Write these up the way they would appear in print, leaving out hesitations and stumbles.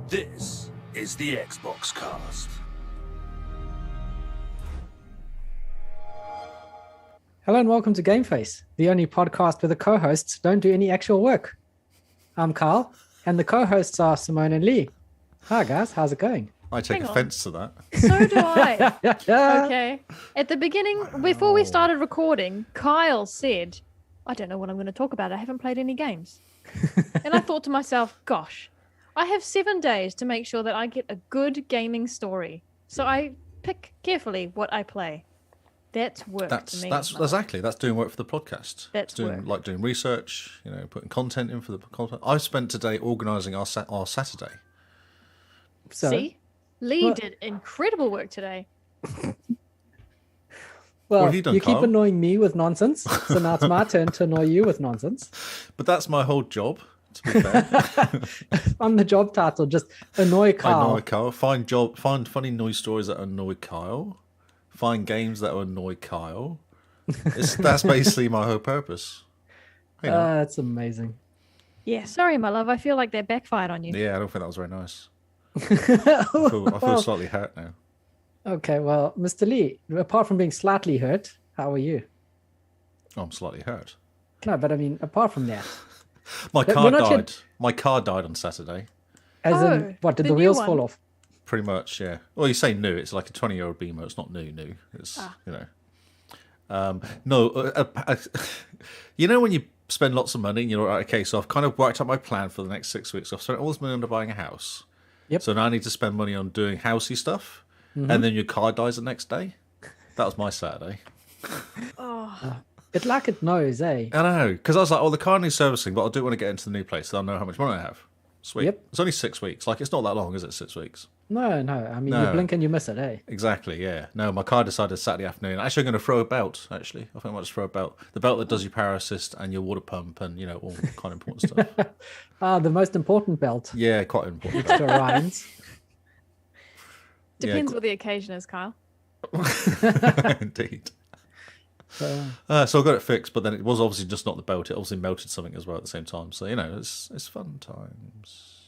This is the XboxCast. Hello and welcome to Game Face, the only podcast where the co-hosts don't do any actual work. I'm Carl, and the co-hosts are Simone and Lee. Hi guys, how's it going? I take offense to that. So do I. Okay. At the beginning, before we started recording, Kyle said, I don't know what I'm going to talk about. I haven't played any games. And I thought to myself, gosh, I have 7 days to make sure that I get a good gaming story. So I pick carefully what I play. That's work to me. That's exactly. That's doing work for the podcast. That's doing doing research. Putting content in for the content. I spent today organising our Saturday. So, See, Lee did incredible work today. Well, What have you done, keep Kyle? annoying me with nonsense, so now it's my turn to annoy you with nonsense. But that's my whole job. To be fair, On the job title, just annoy Carl. annoy Kyle. Find funny news stories that annoy Kyle. Find games that annoy Kyle. That's basically my whole purpose. That's amazing. Yeah, sorry, my love. I feel like that backfired on you. Yeah, I don't think that was very nice. I feel slightly hurt now. Okay, well, Mr. Lee, apart from being slightly hurt, how are you? Oh, I'm slightly hurt. No, but I mean, apart from that, My But car we're not died. yet- My car died on Saturday. as Oh, in, what, did the the new wheels one. fall off? Pretty much, yeah. Well, you say new. It's like a 20-year-old Beamer. It's not new. It's, No, when you spend lots of money and you're like, okay, so I've kind of worked out my plan for the next 6 weeks. I've spent all this money on buying a house. Yep. So now I need to spend money on doing housey stuff. And then your car dies the next day. That was my Saturday. It like it knows, eh? I know, because I was like, the car needs servicing, but I do want to get into the new place so I know how much money I have. Sweet. Yep. It's only 6 weeks. Like, it's not that long, is it, 6 weeks? No. I mean, No. you blink and you miss it, eh? Exactly, yeah. No, my car decided Saturday afternoon. Actually, I'm going to throw a belt, actually. I think I might just throw a belt. The belt that does your power assist and your water pump and, all kind of important stuff. The most important belt Yeah, quite important. to Orion's. Depends what the occasion is, Kyle. Indeed. So, So I got it fixed, but then it was obviously just not the belt. It obviously melted something as well at the same time. So, it's fun times.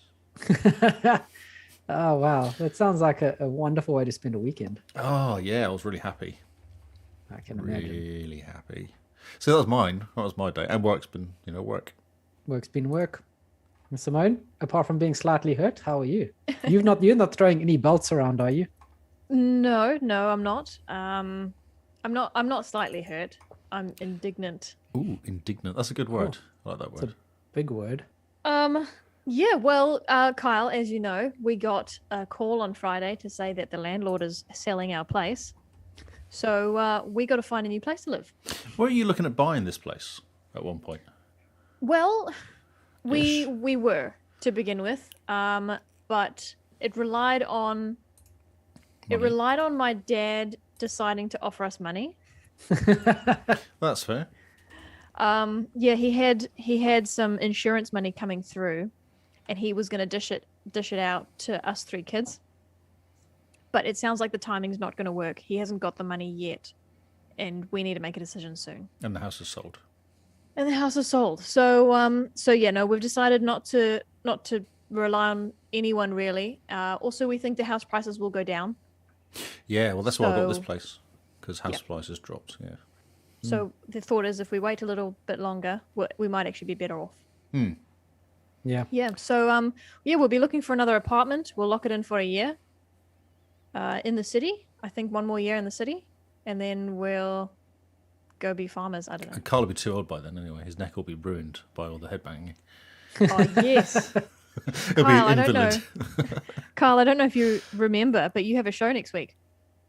oh, wow. That sounds like a wonderful way to spend a weekend. Oh, yeah, I was really happy. I can imagine. Really happy. So that was mine. That was my day. And work's been, work. Work's been work. And Simone, apart from being slightly hurt, how are you? You're not throwing any belts around, are you? No, I'm not. I'm not slightly hurt. I'm indignant. Ooh, indignant. That's a good word. I like that It's a word. big word. Yeah, well, Kyle, as you know, we got a call on Friday to say that the landlord is selling our place. So we got to find a new place to live. Were you looking at buying this place at one point? Well, we were to begin with, but it relied on my dad deciding to offer us money. That's fair. Yeah, he had some insurance money coming through, and he was going to dish it out to us 3 kids. But it sounds like the timing's not going to work. He hasn't got the money yet, and we need to make a decision soon. And the house is sold. And the house is sold. So yeah, no, we've decided not to rely on anyone really. Also, we think the house prices will go down. Yeah, well, that's why I got this So- place. Because house prices dropped, yeah. So the thought is if we wait a little bit longer, we might actually be better off. Yeah. Yeah. So we'll be looking for another apartment. We'll lock it in for a year. In the city, I think 1 more year in the city, and then we'll go be farmers. I don't know. And Carl will be too old by then anyway. His neck will be ruined by all the headbanging. Oh yes, He'll Kyle. be I an don't know. invalid. Carl, I don't know if you remember, but you have a show next week.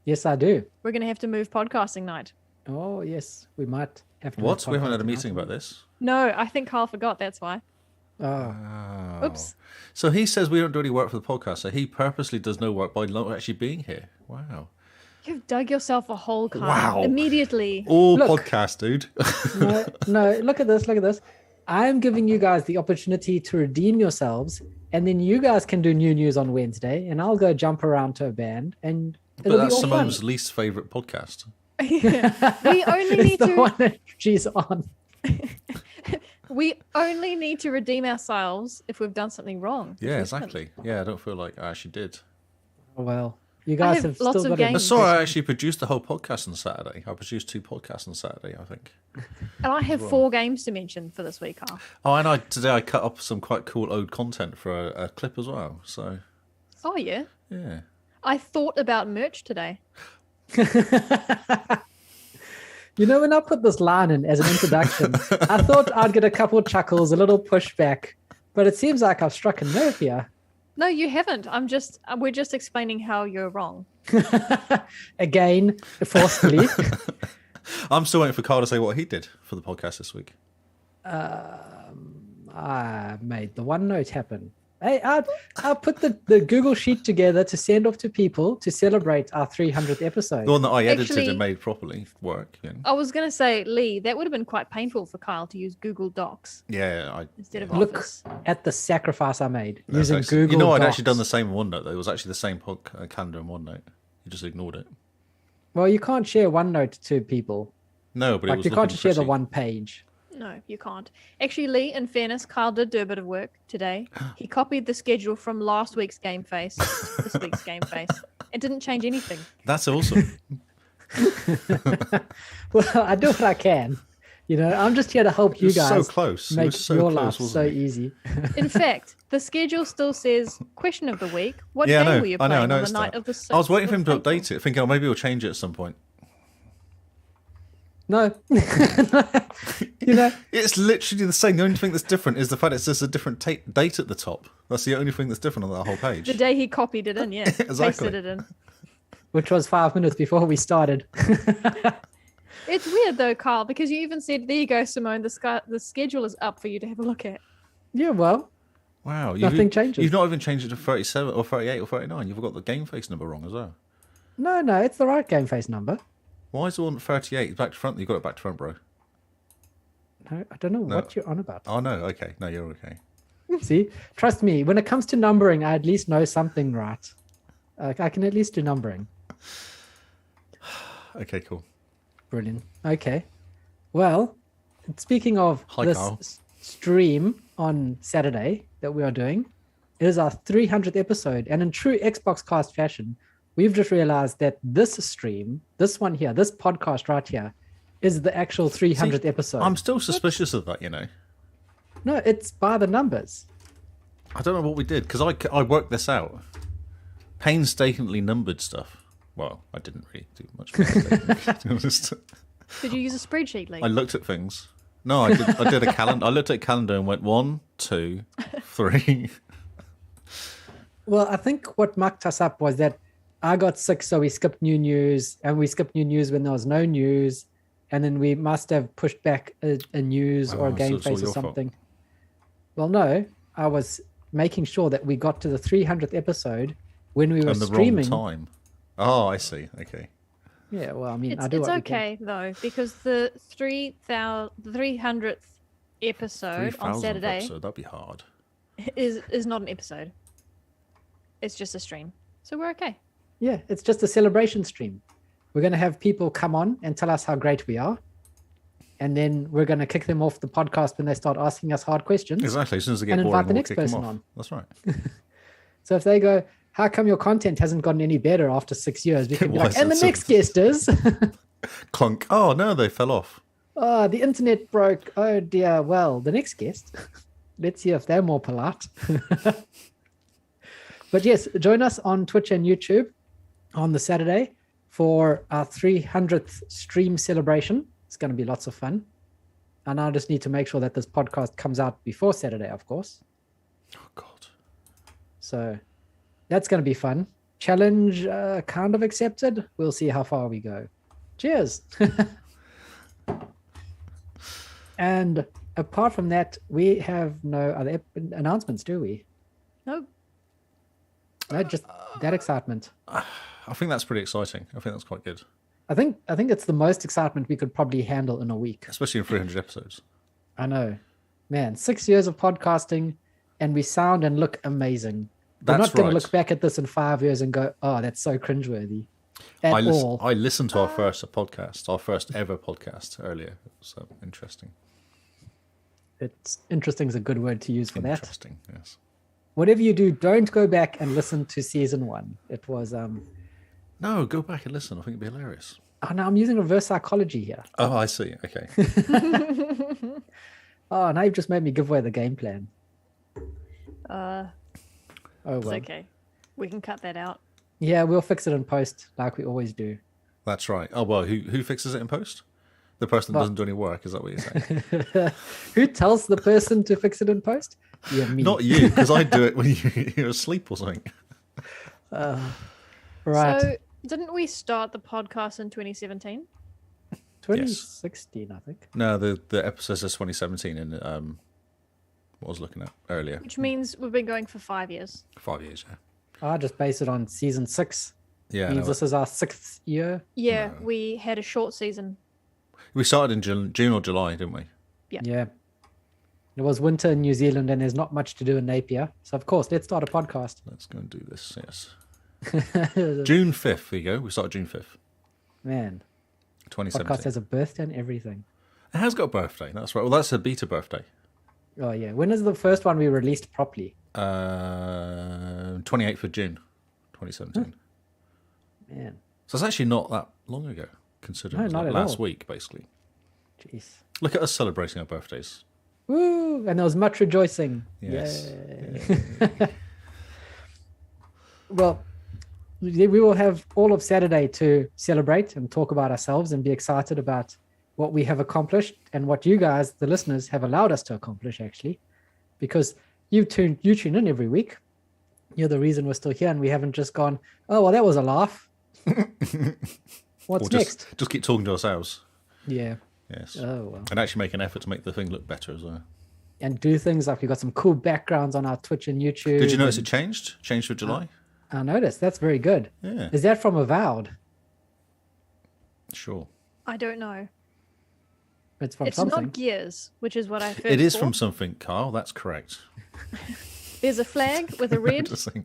Yes, I do. We're going to have to move podcasting night. Oh, yes. We might have to. What? make We haven't had a podcast meeting tonight. about this. No, I think Carl forgot. That's why. Oh, Oops. So he says we don't do any work for the podcast, so he purposely does no work by not actually being here. Wow. You've dug yourself a hole, Carl. Wow. Immediately. All Look. podcast, dude. no. Look at this. I'm giving you guys the opportunity to redeem yourselves, and then you guys can do new news on Wednesday, and I'll go jump around to a band, and But it'll be that's all fun. Simone's least favourite podcast. We only It's need the to. one that she's on. We only need to redeem ourselves if we've done something wrong. Yeah, exactly. Yeah, I don't feel like I actually did. Well, you guys have have lots still of got games. I saw I actually produced the whole podcast on Saturday. I produced 2 podcasts on Saturday, I think. And I have 4 games to mention for this week, Carl. Oh, and today I cut up some quite cool old content for a clip as well. So, Oh, yeah. yeah. I thought about merch today. You know, when I put this line in as an introduction, I thought I'd get a couple of chuckles, a little pushback, but it seems like I've struck a nerve here. No, you haven't. We're just explaining how you're wrong. Again, forcefully. I'm still waiting for Carl to say what he did for the podcast this week. I made the OneNote happen. Hey, I put the Google Sheet together to send off to people to celebrate our 300th episode. The one that I edited Actually- and made properly work. Yeah, I was going to say, Lee, that would have been quite painful for Kyle to use Google Docs yeah. instead of Look Office. at the sacrifice I made That's using actually- Google You know, I'd Docs. actually done the same in OneNote, though. It was actually the same calendar in OneNote. You just ignored it. Well, you can't share OneNote to people. No, but it Like was you can't looking just share the pretty. one page. No, you can't. Actually, Lee, in fairness, Kyle did do a bit of work today. He copied the schedule from last week's game face to this week's game face. It didn't change anything. That's awesome. Well, I do what I can. You know, I'm just here to help you It was guys so close. It make was so your close, life wasn't so it? easy. In fact, the schedule still says question of the week. What Yeah, I game know. were you I playing know, I on the noticed night that. of the 6th I was waiting for him to of April? update it, thinking, oh, maybe he'll change it at some point. No. You know, It's literally the same. The only thing that's different is the fact it's just a different date at the top. That's the only thing that's different on that whole page. The day he copied it in, yeah. Exactly. Pasted it in. which was 5 minutes before we started. It's weird though, Carl, because you even said, there you go, Simone, the schedule is up for you to have a look at. Yeah, well, Wow. Nothing changes. You've not even changed it to 37 or 38 or 39. You've got the game face number wrong as well. no, it's the right game face number. Why is the one 38 back to front? You've got it back to front, bro. No, I don't know what you're on about. Oh, no. Okay. No, you're okay. See, trust me, when it comes to numbering, I at least know something right. I can at least do numbering. Okay, cool. Brilliant. Okay. Well, speaking of Hi, this Carl. stream on Saturday that we are doing, it is our 300th episode. And in true XboxCast fashion, we've just realized that this stream, this one here, this podcast right here, is the actual 300th See, episode. I'm still suspicious of that, you know. No, it's by the numbers. I don't know what we did, because I worked this out. Painstakingly numbered stuff. Well, I didn't really do much painstakingly, to be honest. Did you use a spreadsheet, Lee? I looked at things. No, I did a calendar. I looked at a calendar and went 1, 2, 3. Well, I think what mucked us up was that I got sick, so we skipped new news, and we skipped new news when there was no news, and then we must have pushed back a news or a Oh, so game it's all face or your fault. something. Well, no, I was making sure that we got to the 300th episode when we were And the streaming. wrong time. Oh, I see. Okay. Yeah, well, I mean, It's I do what we can. okay though, because the 300th episode 3,000th on Saturday episode, that'd be hard. is not an episode. It's just a stream. So we're okay. Yeah, it's just a celebration stream. We're going to have people come on and tell us how great we are. And then we're going to kick them off the podcast when they start asking us hard questions. Exactly. As soon as they get And boring, invite the we'll next kick them person off. on. That's right. So if they go, how come your content hasn't gotten any better after 6 years? We can be Why like, is and it the so- next guest is, Clunk. Oh, no, they fell off. oh, the internet broke. Oh dear. Well, the next guest, let's see if they're more polite. But yes, join us on Twitch and YouTube on the Saturday for our 300th stream celebration. It's going to be lots of fun. And I just need to make sure that this podcast comes out before Saturday, of course. Oh, God. So that's going to be fun. Challenge kind of accepted. We'll see how far we go. Cheers. And apart from that, we have no other announcements, do we? No, No, just that excitement. I think that's pretty exciting. I think that's quite good. I think it's the most excitement we could probably handle in a week. Especially in 300 episodes. I know. Man, 6 years of podcasting and we sound and look amazing. We're That's not going right. to look back at this in 5 years and go, oh, that's so cringeworthy. At all. I listened to our first podcast, our first ever podcast earlier. It was interesting. It's interesting is a good word to use for that. Interesting, yes. Whatever you do, don't go back and listen to season 1. It was No, go back and listen. I think it'd be hilarious. oh no, I'm using reverse psychology here. Oh, I see. Okay. Oh, now you've just made me give away the game plan. Uh, Oh it's well. okay. We can cut that out. Yeah, we'll fix it in post like we always do. That's right. Oh, well, who fixes it in post? The person that doesn't do any work, is that what you're saying? Who tells the person to fix it in post? Yeah, me. Not you, because I do it when you're asleep or something. Right. So, didn't we start the podcast in 2017? 2016, I think. No, the episode says 2017 in what I was looking at earlier. Which means we've been going for 5 years. 5 years, yeah. I just base it on season 6. Yeah, Means no, this is our 6th year. Yeah, we had a short season. we started in June or July, didn't we? Yeah. It was winter in New Zealand and there's not much to do in Napier. So, of course, let's start a podcast. Let's go and do this, yes. June 5th, there you go. We started June 5th, Man, 2017. podcast has a birthday and everything. It has got a birthday, that's right. Well, that's a beta birthday. Oh, yeah. When is the first one we released properly? 28th of June, 2017. Man, So it's actually not that long ago, considering No, it was not like at last all. week, basically. jeez. Look at us celebrating our birthdays. Woo! And there was much rejoicing. Yes. Yay. Well, we will have all of Saturday to celebrate and talk about ourselves and be excited about what we have accomplished and what you guys, the listeners, have allowed us to accomplish, actually. Because you tune in every week. You're the reason we're still here and we haven't just gone, oh, well, that was a laugh. What's Or next? just keep talking to ourselves. Yeah. Yes. Oh, well. And actually make an effort to make the thing look better as well. And do things like we've got some cool backgrounds on our Twitch and YouTube. Did you notice and it changed? Changed for July? I noticed. That's very good. Yeah. Is that from Avowed? Sure. I don't know. It's from It's something. not Gears, which is what I heard. It is before. from something, Carl. That's correct. There's a flag with a red Just saying.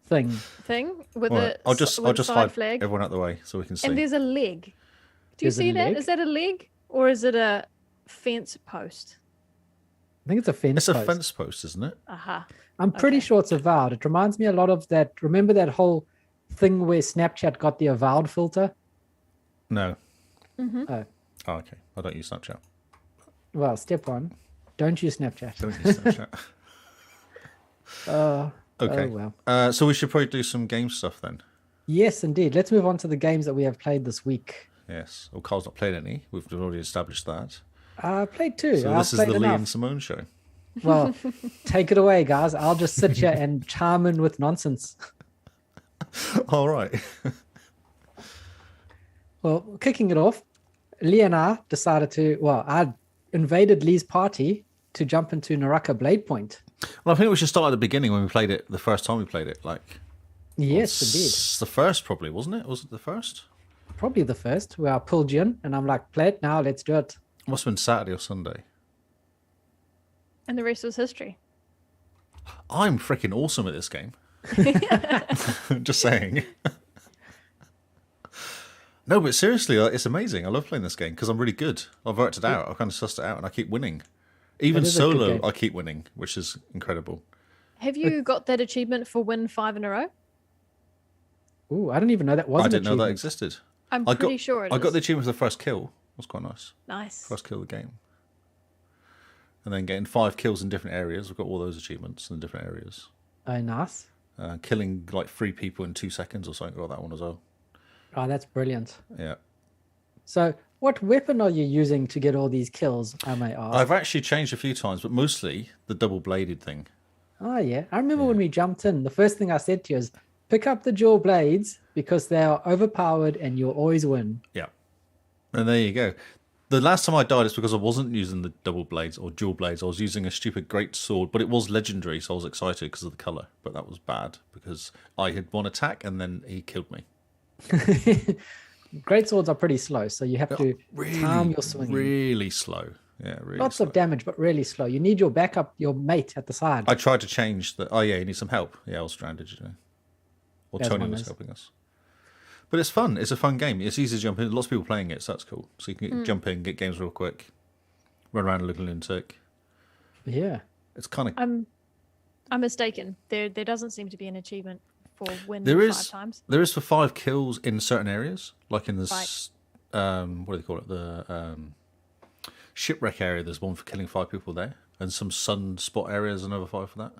Thing. thing with Right. a I'll just side hide flag, everyone out the way so we can see. and there's a leg. Do you There's a see that? leg? Is that a leg or is it a fence post? I think it's a fence. It's a post. fence post, isn't it? Aha. I'm pretty Okay. sure it's Avowed. It reminds me a lot of that. Remember that whole thing where Snapchat got the Avowed filter? No. Oh, Oh, okay. I don't use Snapchat. well, step 1. Don't use Snapchat. Don't use Snapchat. Okay. Oh, well. So we should probably do some game stuff then. Yes, indeed. Let's move on to the games that we have played this week. Yes. Well, Carl's not played any. We've already established that. I played 2. So I've this is the played Lee enough. and Simone show. Well, take it away, guys. I'll just sit here and chime in with nonsense. All right. Well, kicking it off, Lee and I decided to, well, I invaded Lee's party to jump into Naraka Bladepoint. Well, I think we should start at the beginning when we played it, the first time we played it. Like, Yes, indeed. it's the first probably, wasn't it? Was it the first? Probably the first where I pulled you in and I'm like, play it now, let's do it. Must have been Saturday or Sunday. And the rest was history. I'm freaking awesome at this game. Just saying. No, but seriously, it's amazing. I love playing this game because I'm really good. I've worked it out. I've kind of sussed it out and I keep winning. Even It is a good solo, game. I keep winning, which is incredible. Have you got that achievement for win 5 in a row? Ooh, I didn't even know that was I an didn't know that achievement. existed. I'm I pretty got, sure it I is. got the achievement for the first kill. It was quite nice. Nice. First kill of the game. And then getting 5 kills in different areas. I've got all those achievements in different areas. Oh, nice. Killing like 3 people in 2 seconds or something. Got that one as well. Oh, that's brilliant. Yeah. So, what weapon are you using to get all these kills, I may ask? I've actually changed a few times, but mostly the double-bladed thing. Oh, yeah. I remember when we jumped in, the first thing I said to you is pick up the dual blades because they are overpowered and you'll always win. Yeah. And there you go. The last time I died, it's because I wasn't using the double blades or dual blades. I was using a stupid great sword, but it was legendary, so I was excited because of the colour. But that was bad because I had one attack and then he killed me. Great swords are pretty slow, so you have to time your swinging. Really slow. Yeah, really Lots slow. of damage, but really slow. You need your backup, your mate at the side. I tried to change the... Oh, yeah, you need some help. Yeah, I was stranded, you know. Or As Tony one was is. helping us. But it's fun. It's a fun game. It's easy to jump in. Lots of people playing it, so that's cool. So you can jump in, get games real quick, run around a little lunatic. Yeah. It's kind of. I'm mistaken. There doesn't seem to be an achievement for win There 5 is. times. There is for 5 kills in certain areas, like in the Right. what do they call it? The shipwreck area. There's one for killing 5 people there, and some sunspot areas another 5 for that.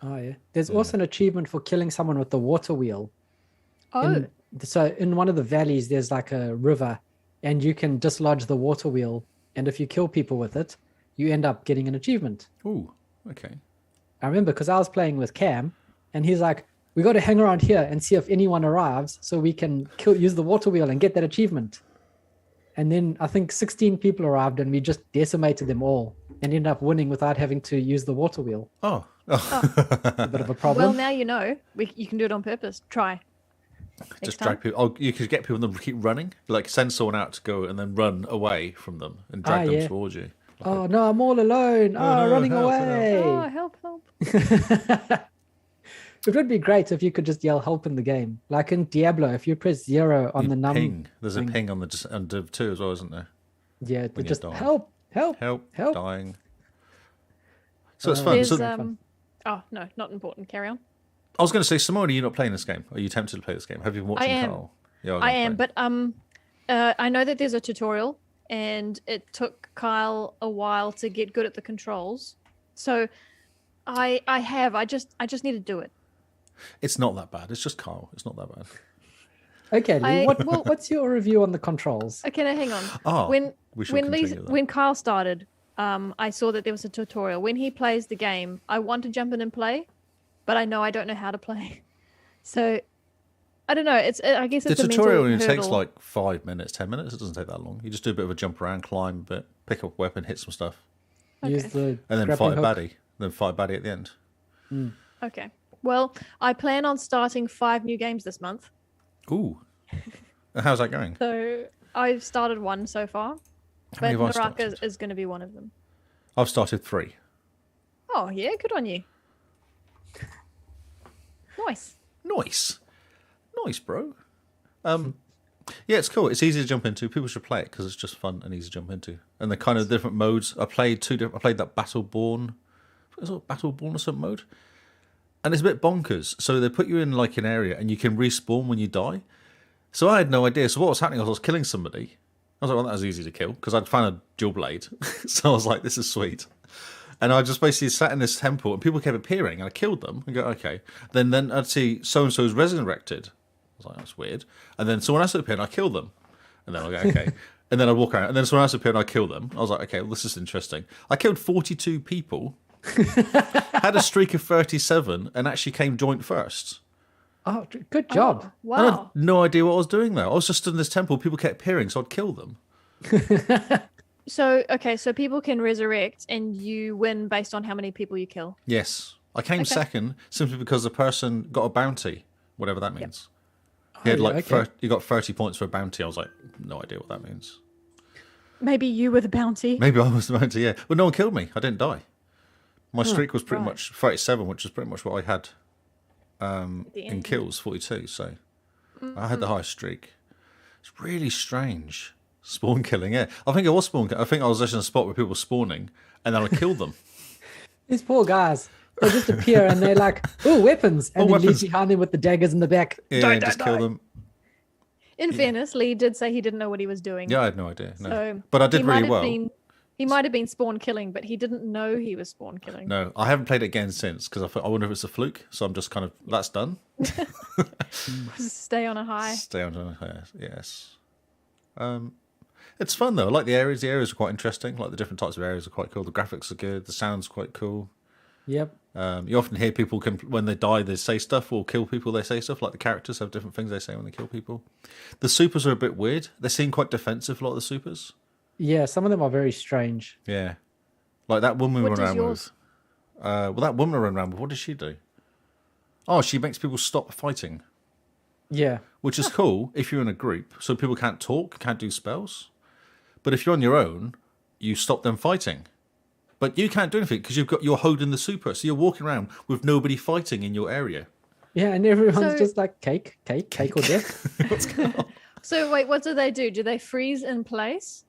Oh yeah. There's also an achievement for killing someone with the water wheel. Oh, So in one of the valleys, there's like a river, and you can dislodge the water wheel. And if you kill people with it, you end up getting an achievement. Ooh, okay. I remember because I was playing with Cam, and he's like, "We got to hang around here and see if anyone arrives, so we can use the water wheel and get that achievement." And then I think 16 people arrived, and we just decimated them all, and ended up winning without having to use the water wheel. Oh. A bit of a problem. well, now you know. You can do it on purpose. Try. Just Next drag time. people. Oh, you could get people and then keep running. Like send someone out to go and then run away from them and drag them towards you. Like Oh no, I'm all alone. no, running help, away. Oh, help. It would be great if you could just yell help in the game. Like in Diablo, if you press 0 on the num. ping. There's thing. a ping on Div 2 as well, isn't there? Yeah, when it you just die. help. Help. Dying. So it's fun. There's So, oh no, not important. Carry on. I was going to say, Simone, are you not playing this game? Are you tempted to play this game? Have you been watching I am. Carl? Yeah, I am, playing. but I know that there's a tutorial, and it took Kyle a while to get good at the controls. So I just need to do it. It's not that bad. It's just Carl. It's not that bad. Okay, Lee, what's your review on the controls? Okay, now hang on. Oh, we should continue that. When Kyle started, I saw that there was a tutorial. When he plays the game, I want to jump in and play, but I know I don't know how to play. So I don't know. I guess it's The a tutorial mental only takes hurdle. like 5 minutes, 10 minutes. It doesn't take that long. You just do a bit of a jump around, climb a bit, pick up a weapon, hit some stuff, Use the and then grappling fight a hook. baddie. Then fight a baddie at the end. Okay. Well, I plan on starting 5 new games this month. Ooh. How's that going? So I've started 1 so far, How but many have I Naraka started? is going to be one of them. I've started 3. Oh yeah, good on you. Nice. Nice, bro. Yeah, it's cool. It's easy to jump into. People should play it because it's just fun and easy to jump into. And the kind of different modes. I played that Battleborn. Is it Battleborn or some mode? And it's a bit bonkers. So they put you in like an area and you can respawn when you die. So I had no idea. So what was happening was I was killing somebody. I was like, well, that was easy to kill because I'd found a dual blade. So I was like, this is sweet. And I just basically sat in this temple and people kept appearing and I killed them and go, okay. Then I'd see so-and-so's resurrected. I was like, that's weird. And then someone else appeared and I killed them. And then I go, okay. And then I walk around and then someone else appeared and I killed them. I was like, okay, well, this is interesting. I killed 42 people, had a streak of 37 and actually came joint first. Oh, good job. Oh, And I wow. had no idea what I was doing there. I was just stood in this temple. People kept appearing, so I'd kill them. So people can resurrect and you win based on how many people you kill. Yes. I came second simply because the person got a bounty, whatever that means. He had yeah, like okay. he got 30 points for a bounty. I was like, no idea what that means. Maybe you were the bounty. Maybe I was the bounty, yeah. But no one killed me. I didn't die. My streak was pretty right. much 37, which is pretty much what I had The in end. kills, 42. So I had the highest streak. It's really strange. Spawn killing, yeah. I think it was spawn killing. I think I was actually in a spot where people were spawning and then I killed them. These poor guys. They just appear and they're like, oh, weapons. And then weapons. leave behind them with the daggers in the back. Yeah, Die, and die, just kill die. them. In fairness, Lee did say he didn't know what he was doing. Yeah, I had no idea. No. So But I did he might really have well. He might have been spawn killing, but he didn't know he was spawn killing. No, I haven't played it again since because I thought, I wonder if it's a fluke. So I'm just kind of, that's done. Stay on a high. Stay on, yes. It's fun though. I like the areas. The areas are quite interesting. Like the different types of areas are quite cool. The graphics are good. The sound's quite cool. Yep. You often hear people when they die, they say stuff, or kill people, they say stuff. Like the characters have different things they say when they kill people. The supers are a bit weird. They seem quite defensive. A lot of the supers. Yeah, some of them are very strange. Yeah, like that woman we What run does around yours? with. Well, that woman I run around with. What does she do? Oh, she makes people stop fighting, Yeah. which is cool if you're in a group, so people can't talk, can't do spells. But if you're on your own, you stop them fighting. But you can't do anything because you're holding the super, so you're walking around with nobody fighting in your area. Yeah, and everyone's So- just like cake or death. What's going on? So wait, what do? Do they freeze in place?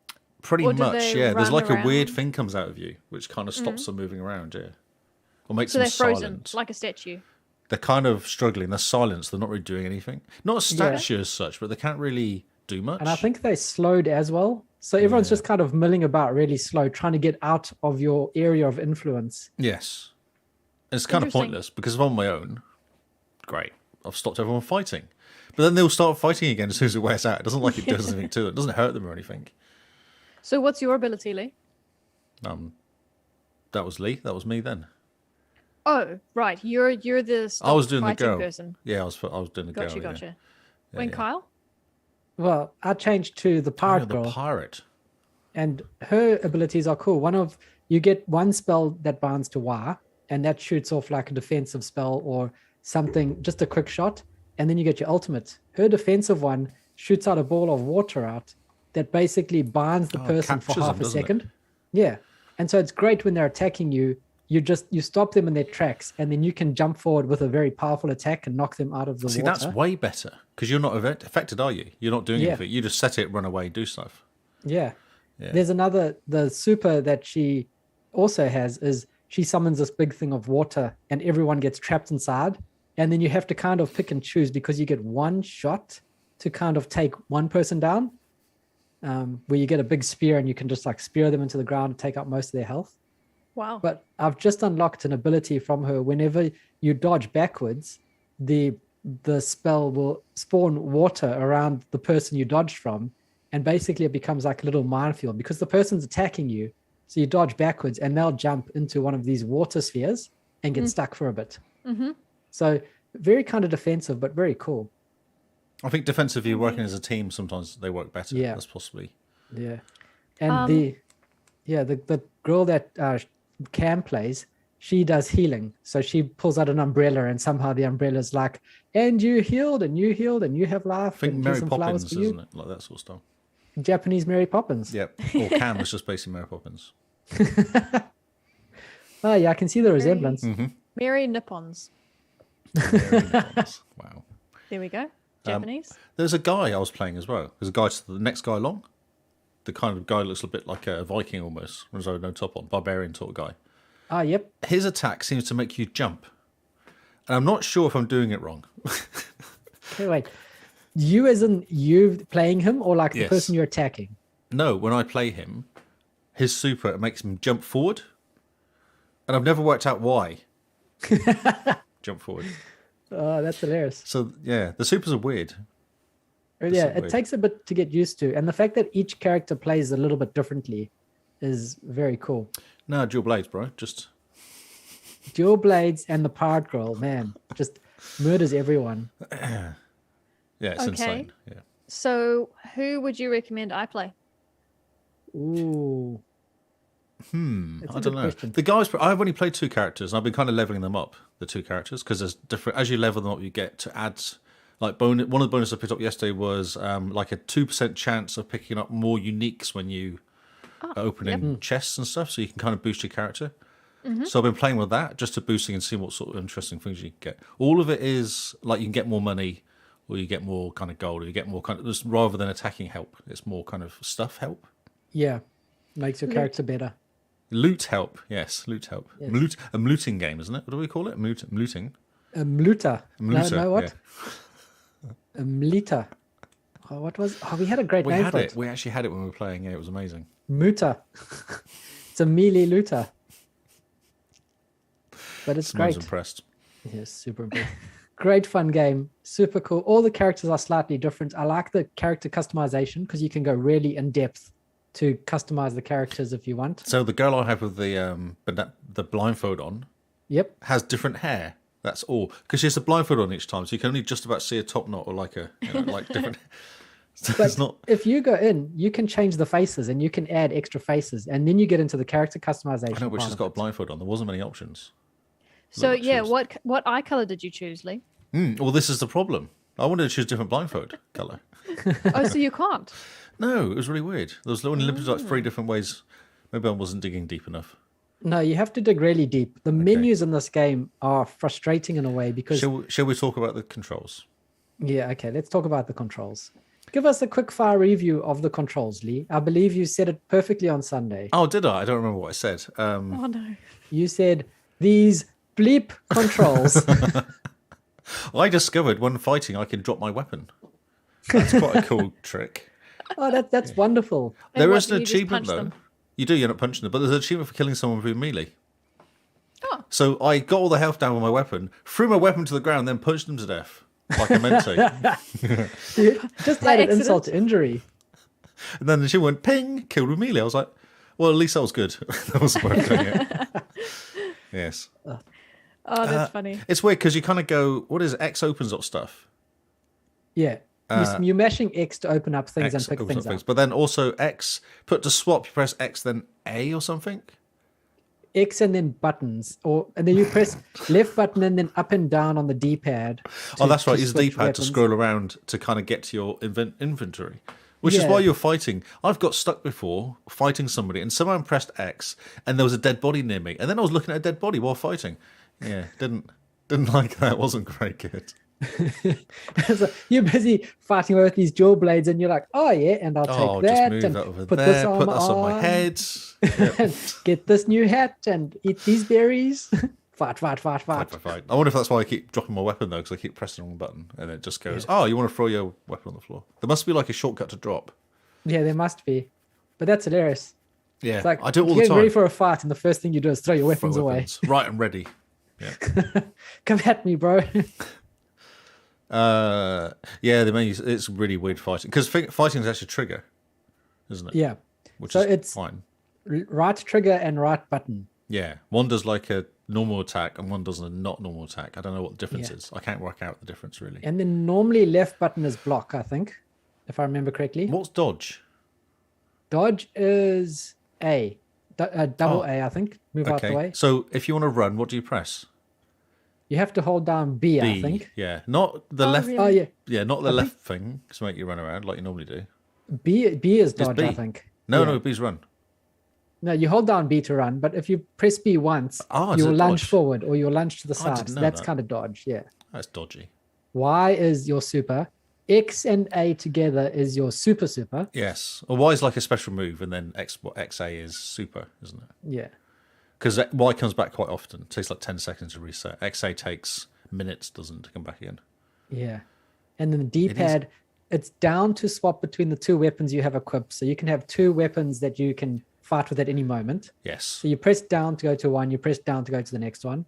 Pretty Or do much, they yeah. There's run like a weird around? thing comes out of you, which kind of stops them moving around, yeah. Or makes So them they're frozen, silent. like a statue. They're kind of struggling. They're silenced. They're not really doing anything. Not a Yeah. statue as such, but they can't really do much. And I think they slowed as well. So everyone's just kind of milling about really slow, trying to get out of your area of influence. Yes. It's kind of Interesting. pointless because if I'm on my own, great. I've stopped everyone fighting. But then they'll start fighting again as soon as it wears out. It doesn't like it does anything to them. It doesn't hurt them or anything. So what's your ability, Lee? That was Lee. That was me then. Oh, right. You're the I was doing the fighting girl. person. Yeah, I was doing the Gotcha, girl. gotcha. Yeah. When yeah. Kyle? Well, I changed to the Oh, pirate the girl, pirate. and her abilities are cool. You get one spell that binds to Y, and that shoots off like a defensive spell or something, just a quick shot, and then you get your ultimate. Her defensive one shoots out a ball of water out that basically binds the person for captures half them, a doesn't it? second. Yeah. And so it's great when they're attacking you. You stop them in their tracks, and then you can jump forward with a very powerful attack and knock them out of the See, water. that's way better because you're not affected, are you? You're not doing Yeah. anything. You just set it, run away, do stuff. Yeah. Yeah. There's the super that she also has is she summons this big thing of water and everyone gets trapped inside. And then you have to kind of pick and choose because you get one shot to kind of take one person down, where you get a big spear and you can just like spear them into the ground and take out most of their health. Wow. But I've just unlocked an ability from her. Whenever you dodge backwards, the spell will spawn water around the person you dodged from, and basically it becomes like a little minefield because the person's attacking you. So you dodge backwards and they'll jump into one of these water spheres and get stuck for a bit. Mm-hmm. So very kind of defensive, but very cool. I think defensively working as a team, sometimes they work better. Yeah. That's possibly. Yeah. And the girl that Cam plays, she does healing. So she pulls out an umbrella and somehow the umbrella's like, and you healed and you have life. I think and Mary here's some flowers Poppins, for you. isn't it? Like that sort of stuff. Japanese Mary Poppins. Yep. Or Cam was just basically Mary Poppins. Oh yeah, I can see the resemblance. Mary Nippons. Mary Poppins. Wow. There we go. Japanese. There's a guy I was playing as well. There's a guy to the next guy along. The kind of guy looks a bit like a Viking almost, with no top on, barbarian sort of guy. Ah, yep. His attack seems to make you jump. And I'm not sure if I'm doing it wrong. Okay, wait. You as in you playing him or like the Yes. person you're attacking? No, when I play him, his super it makes him jump forward. And I've never worked out why. Jump forward. Oh, that's hilarious. So, yeah, the supers are weird. Yeah, weird. it takes a bit to get used to. And the fact that each character plays a little bit differently is very cool. No, dual blades, bro. Just Dual Blades and the Pirate Girl, man, just murders everyone. yeah, it's Okay. insane. Yeah. So who would you recommend I play? Ooh. That's a I good don't know. question. The guys, I've only played two characters, and I've been kind of leveling them up. The two characters, because there's different. As you level them up, you get to add like bonus. One of the bonuses I picked up yesterday was like a 2% chance of picking up more uniques when you are opening chests and stuff. So you can kind of boost your character. So I've been playing with that just to boosting and seeing what sort of interesting things you can get. All of it is like you can get more money, or you get more kind of gold, or you get more kind of just rather than attacking help. It's more kind of stuff help. Yeah, makes your character better. Loot help, yes, loot help. Yes. A looting game, isn't it? What do we call it? Looting. Mluta. No, what? yeah. Mlita. Oh, what was? Oh, we had a great We name had for it. We actually had it when we were playing. Yeah, it was amazing. Muta. It's a melee looter. But it's Simone's great. impressed. Yes, super impressive. Great fun game. Super cool. All the characters are slightly different. I like the character customization because you can go really in depth to customize the characters if you want. So the girl I have with the blindfold on Yep. has different hair. That's all because she has the blindfold on each time, so you can only just about see a top knot or like a like different. So But it's not. if you go in, you can change the faces and you can add extra faces, and then you get into the character customization. I know, but part she's of got a it. blindfold on. There wasn't many options. So Look, yeah, choose. what eye color did you choose, Lee? Well, this is the problem. I wanted to choose a different blindfold color. Oh, so you can't. No, it was really weird. There was only limited like 3 different ways. Maybe I wasn't digging deep enough. No, you have to dig really deep. The menus in this game are frustrating in a way because Shall we talk about the controls? yeah, okay, let's talk about the controls. give us a quick fire review of the controls, Lee. I believe you said it perfectly on Sunday. Oh, did I? I don't remember what I said. Oh no. You said these bleep controls. I discovered when fighting I can drop my weapon. That's quite a cool trick. Oh, that's wonderful. There what, is do an you just achievement, punch though. them? You do, you're not punching them, but there's an achievement for killing someone with melee. Oh. So I got all the health down with my weapon, threw my weapon to the ground, then punched them to death. Like I meant to. Just By added accident? insult to injury. And then she went, ping, killed with melee. I was like, well, at least that was good. That was worth doing it. Yes. Oh, that's funny. It's weird because you kind of go, what is it? X opens up stuff. Yeah. You're mashing X to open up things X and pick opens things up up. But then also X, put to swap, you press X, then A or something. X and then buttons, and then you press left button and then up and down on the D-pad. Oh, that's right. Use the switch D-pad to weapons. scroll around to kind of get to your inventory. Which is Yeah. why you're fighting. I've got stuck before fighting somebody, and someone pressed X, and there was a dead body near me, and then I was looking at a dead body while fighting. Yeah, didn't like that. It wasn't very good. So you're busy fighting with these dual blades, and you're like, oh yeah, and I'll Oh, take just that move and that over put there. this armor Put this on my head. Yep. and get this new hat and eat these berries. Fight. Fight. I wonder if that's why I keep dropping my weapon though, because I keep pressing the wrong button, and it just goes, "Oh, you want to throw your weapon on the floor?" There must be like a shortcut to drop. Yeah, there must be, but that's hilarious. Yeah, It's like I do it all you're the getting time. ready for a fight, and the first thing you do is throw your Throw weapons away. Right, I'm ready. Yeah. Come at me, bro. Yeah, it's really weird fighting because fighting is actually trigger, isn't it? Yeah. Which So is it's fine. right trigger and right button. Yeah, one does like a normal attack and one does a not normal attack. I don't know what the difference Yeah. is. I can't work out the difference really. And then normally left button is block, I think, if I remember correctly. What's dodge? Dodge is A. Double A, I think. Move out the way. So if you want to run, what do you press? You have to hold down B, I B. think. Yeah, not the Oh, left. really? Oh, yeah. Yeah, not the left thing to make you run around like you normally do. B is dodge, B. I think. No, Yeah. no, B's run. No, you hold down B to run, but if you press B once, is you'll it lunge dodge? forward or you'll lunge to the I didn't side. So know that's that. kind of dodge, yeah. That's dodgy. Y is your super. X and A together is your super. Yes. Or Y is like a special move, and then XA is super, isn't it? Yeah. Because Y comes back quite often. It takes like 10 seconds to reset. XA takes minutes, doesn't, to come back again. Yeah. And then the D-pad, it's down to swap between the two weapons you have equipped. So you can have two weapons that you can fight with at any moment. Yes. So you press down to go to one, you press down to go to the next one.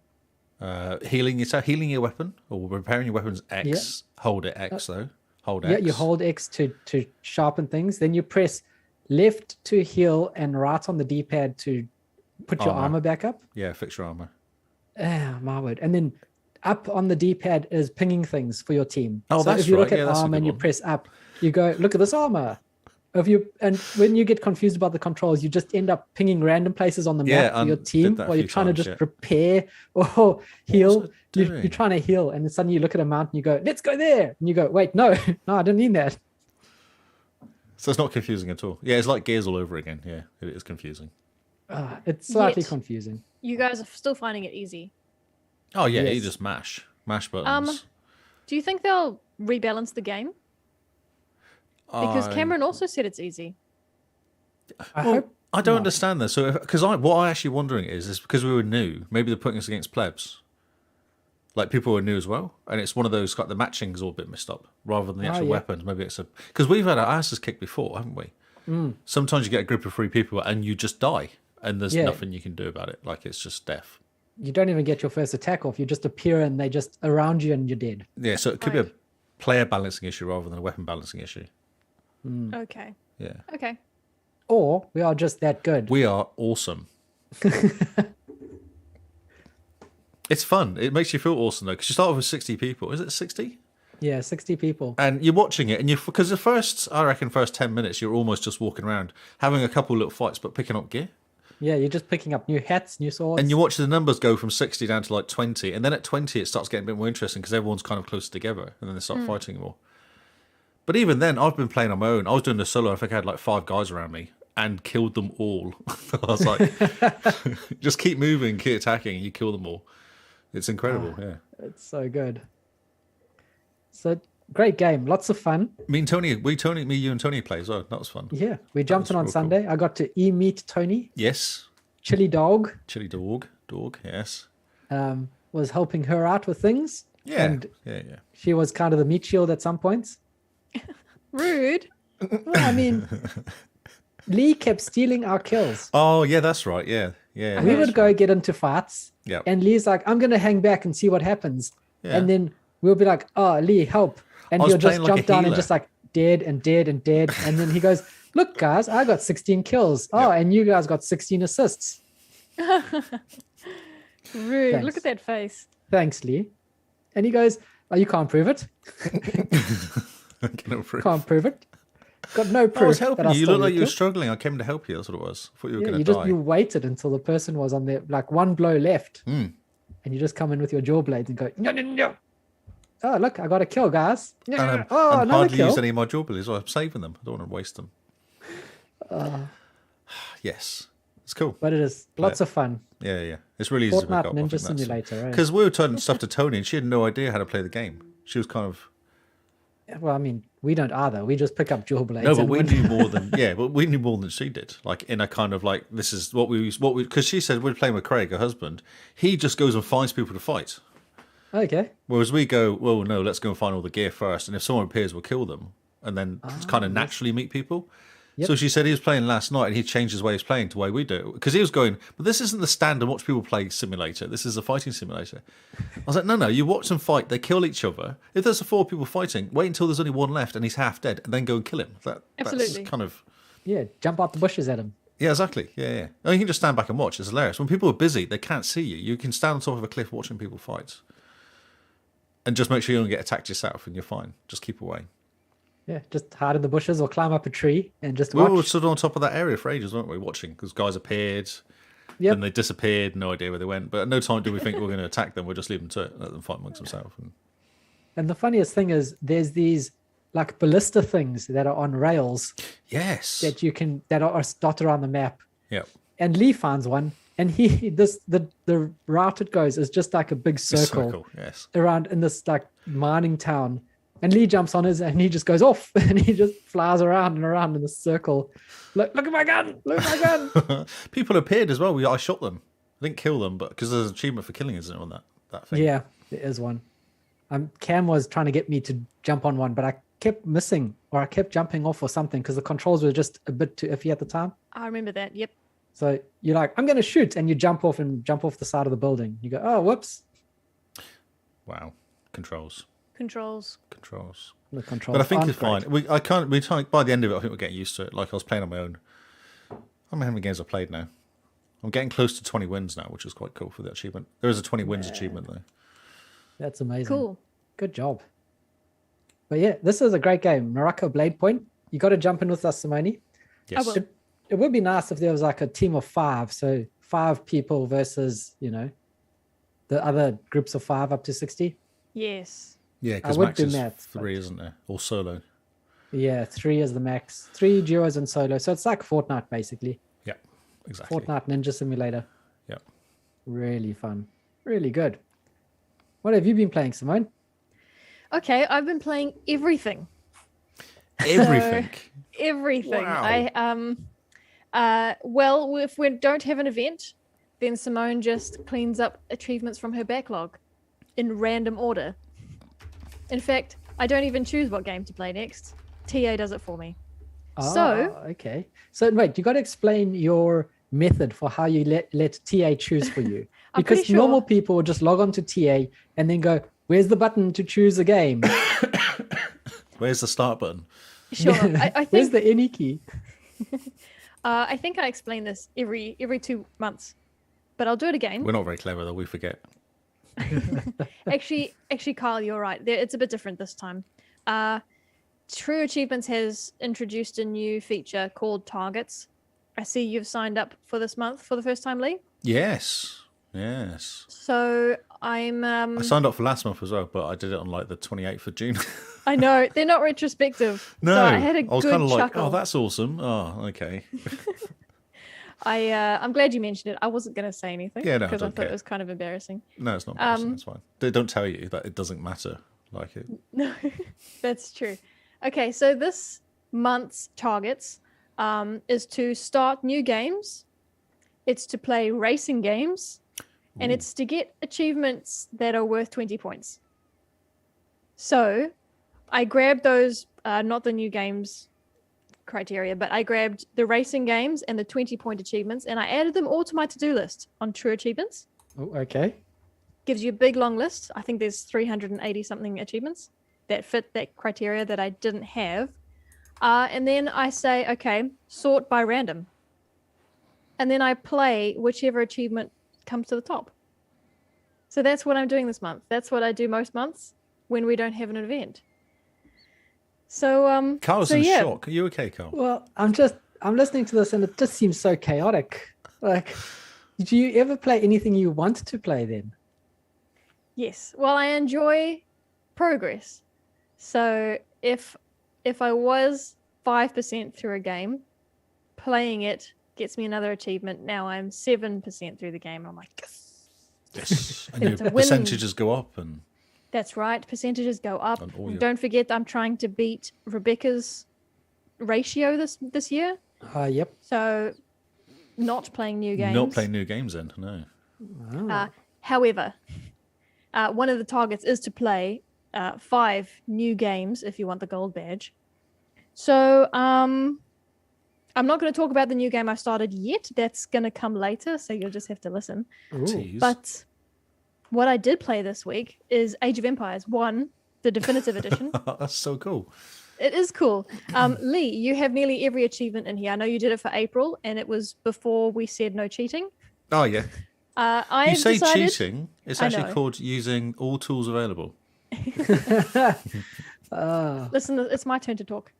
Healing your weapon or repairing your weapons X. Hold it X though. Hold X. Yeah, you hold X to sharpen things. Then you press left to heal and right on the D-pad to put your armor back up. Yeah, fix your armor. Ah, my word. And then up on the D-pad is pinging things for your team. Oh, so that's if you look right. at Yeah, that's a armor and good you one. press up, you go, look at this armor. And when you get confused about the controls, you just end up pinging random places on the map for your did team that a while you're few trying to times, just yeah. prepare or heal. it You're doing? trying to heal, and then suddenly you look at a mountain, you go, let's go there. And you go, wait, no, I didn't mean that. So it's not confusing at all. Yeah, it's like Gears all over again. Yeah, it is confusing. It's slightly Yet- confusing. You guys are still finding it easy. Oh yeah, you Yes. just mash buttons. Do you think they'll rebalance the game? Because I- Cameron also said it's easy. I Well, hope I don't not. understand this. So, because what I'm actually wondering is because we were new, maybe they're putting us against plebs, like people who are new as well, and it's one of those like the matching's all a bit messed up rather than the actual yeah. weapons. Maybe it's because we've had our asses kicked before, haven't we? Sometimes you get a group of 3 people and you just die, and there's Yeah. nothing you can do about it. Like it's just death. You don't even get your first attack off. You just appear and they just around you and you're dead. Yeah, so it could be a player balancing issue rather than a weapon balancing issue. Okay. Yeah, Okay. Or we are just that good. we are awesome. It's fun. It makes you feel awesome though, because you start off with 60 people. Is it 60? Yeah, 60 people. And you're watching it, and because the first 10 minutes, you're almost just walking around, having a couple little fights, but picking up gear. Yeah, you're just picking up new hats, new swords. And you watch the numbers go from 60 down to like 20, and then at 20, it starts getting a bit more interesting because everyone's kind of closer together, and then they start fighting more. But even then, I've been playing on my own. I was doing the solo. I think I had like 5 guys around me and killed them all. I was like, just keep moving, keep attacking, and you kill them all. It's incredible, yeah. It's so good. So Great game, lots of fun. Me, you and Tony play as well. That was fun. Yeah, we jumped in on real Sunday. I got to meet Tony, Yes. Chili Dog. Chili dog. Yes. Was helping her out with things. Yeah. And yeah. she was kind of the meat shield at some points. Rude. Well, I mean, Lee kept stealing our kills. Oh, yeah, that's right. Yeah. Yeah. We would go get into fights. Yeah. And Lee's like, I'm going to hang back and see what happens. Yeah. And then we'll be like, oh, Lee, help. And I was he'll just playing like jump a down and healer. just like dead and dead and dead. And then he goes, look, guys, I got 16 kills. Oh, and you guys got 16 assists. Rude. Thanks. Look at that face. Thanks, Lee. And he goes, oh, you can't prove it. Can't prove it. Got no proof. I was helping that I you. You stole looked like your you were kill. struggling. I came to help you. That's what it was. I thought you were Yeah, going you to just die. you waited until the person was on there, like one blow left, Mm. and you just come in with your jaw blades and go, no. Oh, look, I got a kill, guys. And I'm another hardly kill. used any of my jewelry as well. I'm saving them. I don't want to waste them. Yes. It's cool. But it is lots of fun. Yeah. It's really easy to pick Fortnite up. Ninja Simulator, right? Because we were telling stuff to Tony and she had no idea how to play the game. She was kind of... Well, I mean, we don't either. We just pick up dual blades. No, but and we win. knew more than... Yeah, but we knew more than she did. Like, in a kind of like, this is what we... Because she said we're playing with Craig, her husband. He just goes and finds people to fight. Okay. Whereas we go, well, no, let's go and find all the gear first. And if someone appears, we'll kill them. And then kind of naturally meet people. Yep. So she said he was playing last night and he changed his way of playing to the way we do it. Because he was going, but this isn't the standard watch people play simulator. This is a fighting simulator. I was like, no, you watch them fight. They kill each other. If there's 4 people fighting, wait until there's only one left and he's half dead and then go and kill him. Absolutely. That's kind of... Yeah, jump out the bushes at him. Yeah, exactly. Yeah. And you can just stand back and watch. It's hilarious. When people are busy, they can't see you. You can stand on top of a cliff watching people fight. And just make sure you don't get attacked yourself and you're fine. Just keep away. Yeah, just hide in the bushes or climb up a tree and just We watch. were stood on top of that area for ages, weren't we, watching? Because guys appeared, Yep. then they disappeared, no idea where they went. But at no time did we think we were going to attack them. We'll just leave them to it, let them fight amongst themselves. And the funniest thing is there's these like ballista things that are on rails Yes. that are dotted around the map. Yeah. And Lee finds one, and the route it goes is just like a big circle Yes. around in this like mining town. And Lee jumps on his, and he just goes off, and he just flies around and around in this circle. Look at my gun! Look at my gun! People appeared as well. I shot them. I didn't kill them, but because there's an achievement for killing, isn't it, on that thing? Yeah, there is one. Cam was trying to get me to jump on one, but I kept missing, or I kept jumping off or something because the controls were just a bit too iffy at the time. I remember that. Yep. So you're like, I'm going to shoot, and you jump off the side of the building. You go, oh, whoops. Wow. Controls. The controls. But I think aren't it's fine. great. By the end of it, I think we're getting used to it. Like I was playing on my own. How many games I've played now? I'm getting close to 20 wins now, which is quite cool for the achievement. There is a 20 wins achievement though. That's amazing. Cool. Good job. But yeah, this is a great game. Naraka Bladepoint. You got to jump in with us, Simone. Yes. will. It would be nice if there was like a team of 5. So 5 people versus, the other groups of 5 up to 60. Yes. Yeah, because would max do is maths, 3, isn't there? Or solo. Yeah, 3 is the max. 3 duos and solo. So it's like Fortnite, basically. Yeah, exactly. Fortnite Ninja Simulator. Yeah. Really fun. Really good. What have you been playing, Simone? Okay, I've been playing everything. Everything. Everything. Wow. Well, if we don't have an event, then Simone just cleans up achievements from her backlog in random order. In fact, I don't even choose what game to play next. TA does it for me. Okay. So wait, you got to explain your method for how you let TA choose for you. I'm Because pretty sure- normal people will just log on to TA and then go, where's the button to choose a game? Where's the start button? Sure. I Where's think the any key? I think I explain this every 2 months, but I'll do it again. We're not very clever though, we forget. Actually, Kyle, you're right. It's a bit different this time. True Achievements has introduced a new feature called Targets. I see you've signed up for this month for the first time, Lee. Yes. So I'm. I signed up for last month as well, but I did it on like the 28th of June. I know they're not retrospective. No, so I had a I was good kind of like, chuckle. oh, that's awesome. Oh, okay. I'm glad you mentioned it. I wasn't going to say anything Yeah, no, I because I don't thought care. it was kind of embarrassing. No, it's not. It's fine. They don't tell you that it doesn't matter like it. No, that's true. Okay, so this month's targets is to start new games, it's to play racing games, and it's to get achievements that are worth 20 points. So I grabbed those, not the new games criteria, but I grabbed the racing games and the 20-point achievements, and I added them all to my to-do list on TrueAchievements. Oh, okay. Gives you a big long list. I think there's 380 something achievements that fit that criteria that I didn't have. And then I say, okay, sort by random. And then I play whichever achievement comes to the top. So that's what I'm doing this month. That's what I do most months when we don't have an event. So Carl's in shock. Are you okay, Carl? Well, I'm listening to this and it just seems so chaotic. Like, do you ever play anything you want to play then? Yes. Well, I enjoy progress. So if I was 5% through a game, playing it gets me another achievement. Now I'm 7% through the game. I'm like, yes. And your percentages go up. And that's right. Percentages go up. Your... Don't forget, I'm trying to beat Rebecca's ratio this year. Yep. So not playing new games. Not playing new games then, no. Oh. However, one of the targets is to play 5 new games if you want the gold badge. So I'm not going to talk about the new game I started yet. That's going to come later, so you'll just have to listen. But what I did play this week is Age of Empires 1, the definitive edition. That's so cool. It is cool. Lee, you have nearly every achievement in here. I know you did it for April, and it was before we said no cheating. Oh, yeah. You say cheating. It's actually called using all tools available. Listen, it's my turn to talk.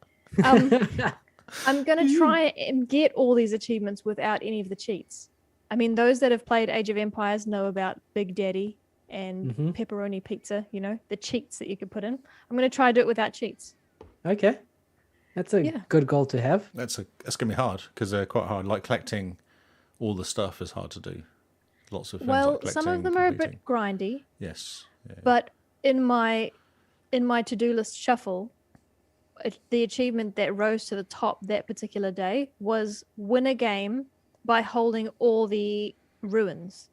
I'm going to try and get all these achievements without any of the cheats. I mean, those that have played Age of Empires know about Big Daddy and pepperoni pizza, you know, the cheats that you could put in. I'm going to try to do it without cheats. Okay. That's a good goal to have. That's going to be hard because they're quite hard. Like collecting all the stuff is hard to do. Lots of things like collecting, some of them are a bit grindy. Yes. Yeah. But in my to-do list shuffle, the achievement that rose to the top that particular day was win a game by holding all the ruins.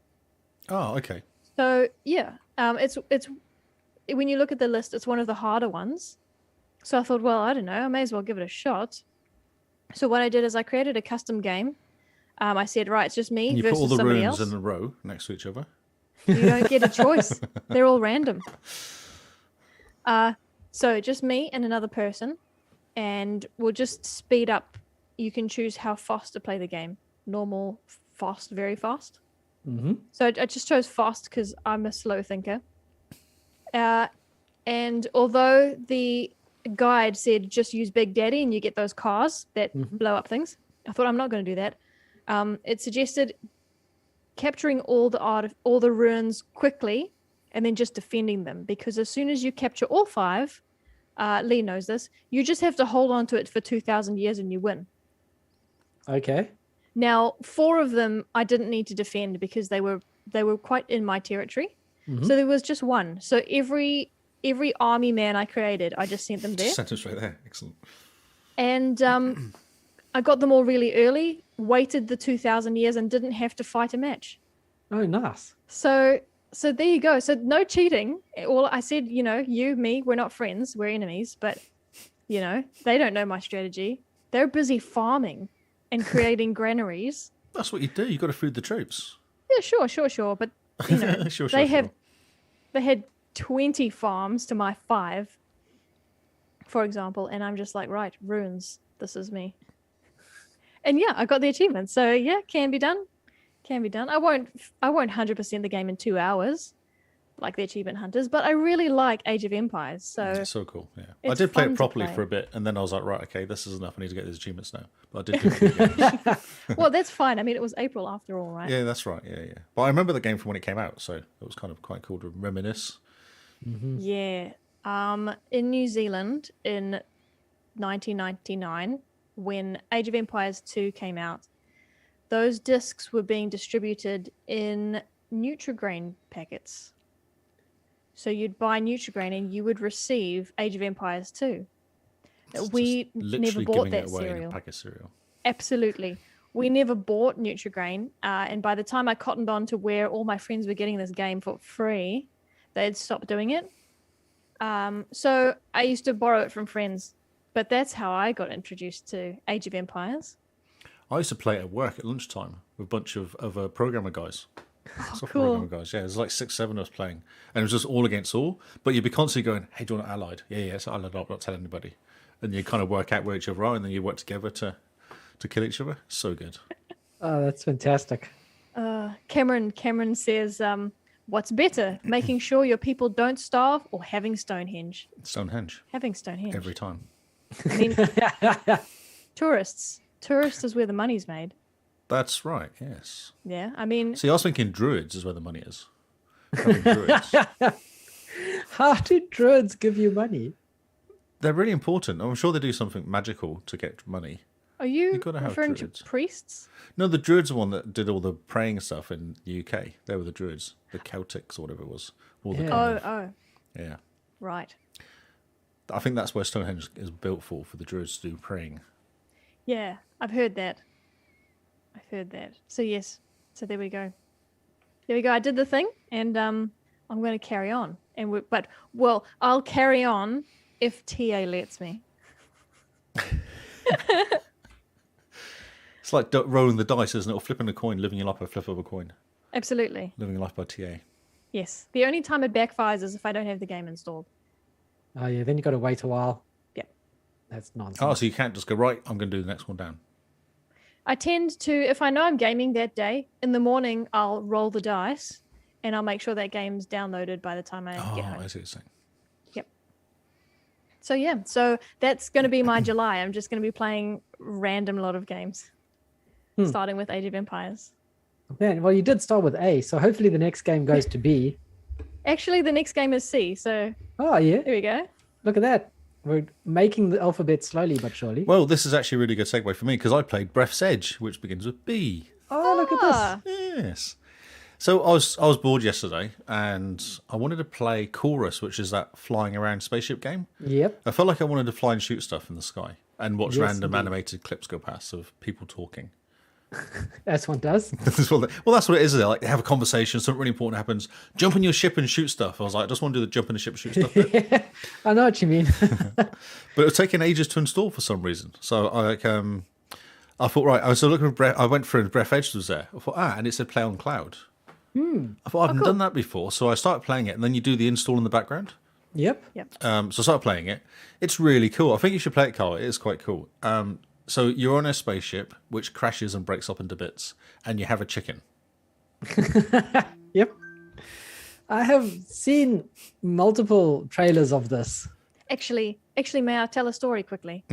Oh, okay. So yeah, it's when you look at the list, it's one of the harder ones. So I thought, well, I don't know, I may as well give it a shot. So what I did is I created a custom game. I said, right, it's just me and you versus put all the somebody ruins else. in a row next to each other. You don't get a choice. They're all random. So just me and another person, and we'll just speed up. You can choose how fast to play the game. Normal, fast, very fast. So I just chose fast because I'm a slow thinker. And although the guide said just use Big Daddy and you get those cars that blow up things, I thought I'm not going to do that. It suggested capturing all the ruins quickly and then just defending them, because as soon as you capture all 5, Lee knows this, you just have to hold on to it for 2,000 years and you win. Okay. Now 4 of them I didn't need to defend because they were quite in my territory. So there was just 1. So every army man I created, I just sent them there. Sent them straight there. Excellent. And I got them all really early, waited the 2,000 years and didn't have to fight a match. Oh, nice. So there you go. So no cheating. All I said, you, me, we're not friends. We're enemies. But, they don't know my strategy. They're busy farming and creating granaries. That's what you do. You've got to feed the troops. Yeah, sure. But, they had 20 farms to my 5, for example. And I'm just like, right, ruins. This is me. And yeah, I got the achievement. So yeah, can be done. I won't 100% the game in 2 hours like the achievement hunters, but I really like Age of Empires. So it's so cool. Yeah. I did play it properly for a bit and then I was like, right, okay, this is enough. I need to get these achievements now. But I did do it. Well, that's fine. I mean, it was April after all, right? Yeah, that's right. Yeah. But I remember the game from when it came out, so it was kind of quite cool to reminisce. Yeah. In New Zealand in 1999, when Age of Empires 2 came out, those discs were being distributed in Nutrigrain packets. So you'd buy Nutri-Grain and you would receive Age of Empires 2. We never bought that cereal. In a pack of cereal. Absolutely. We never bought Nutri-Grain. And by the time I cottoned on to where all my friends were getting this game for free, they had stopped doing it. So I used to borrow it from friends. But that's how I got introduced to Age of Empires. I used to play it at work at lunchtime with a bunch of programmer guys. Cool. Programmer guys, yeah. There's like 6, 7 of us playing. And it was just all against all. But you'd be constantly going, hey, do you want Allied? Yeah, it's Allied. I'm not telling anybody. And you kind of work out where each other are, and then you work together to kill each other. So good. Oh, that's fantastic. Cameron says, what's better, making sure your people don't starve or having Stonehenge? Stonehenge. Having Stonehenge. Every time. I mean, tourists is where the money's made. That's right, yes. Yeah, I mean... See, I was thinking druids is where the money is. Having druids. How do druids give you money? They're really important. I'm sure they do something magical to get money. Are you gotta have referring to druids. priests? No, the druids are one that did all the praying stuff in the UK. They were the druids, the Celtics or whatever it was. All the kind of- yeah. Right. I think that's where Stonehenge is built for the druids to do praying. Yeah, I've heard that. So yes, so there we go. I did the thing, and I'm going to carry on. I'll carry on if TA lets me. It's like rolling the dice, isn't it? Or flipping a coin, living your life by flip of a coin. Absolutely. Living your life by TA. Yes. The only time it backfires is if I don't have the game installed. Oh, yeah. Then you got to wait a while. Yep. That's nonsense. Oh, so you can't just go, right, I'm going to do the next one down. I tend to, if I know I'm gaming that day, in the morning, I'll roll the dice and I'll make sure that game's downloaded by the time I get home. I see what you're saying. Yep. So, yeah. So that's going to be my July. I'm just going to be playing random lot of games, starting with Age of Empires. Man, well, you did start with A, so hopefully the next game goes to B. Actually, the next game is C, so... Oh, yeah. There we go. Look at that. We're making the alphabet slowly but surely. Well, this is actually a really good segue for me because I played Breath's Edge, which begins with B. Oh, look at this. Yes. So I was bored yesterday and I wanted to play Chorus, which is that flying around spaceship game. Yep. I felt like I wanted to fly and shoot stuff in the sky and watch Yes, random indeed. animated clips go past of people talking. As one does. That's what it is. Like they have a conversation, something really important happens. Jump in your ship and shoot stuff. I was like, I just want to do the jump in the ship and shoot stuff bit. I know what you mean. But it was taking ages to install for some reason. So I thought, right, I was looking at I went through and Breath Edge was there. I thought, and it said play on cloud. I thought I haven't done that before, so I started playing it, and then you do the install in the background. Yep. So I started playing it. It's really cool. I think you should play it, Carl. It is quite cool. So you're on a spaceship which crashes and breaks up into bits, and you have a chicken. Yep. I have seen multiple trailers of this. Actually, may I tell a story quickly?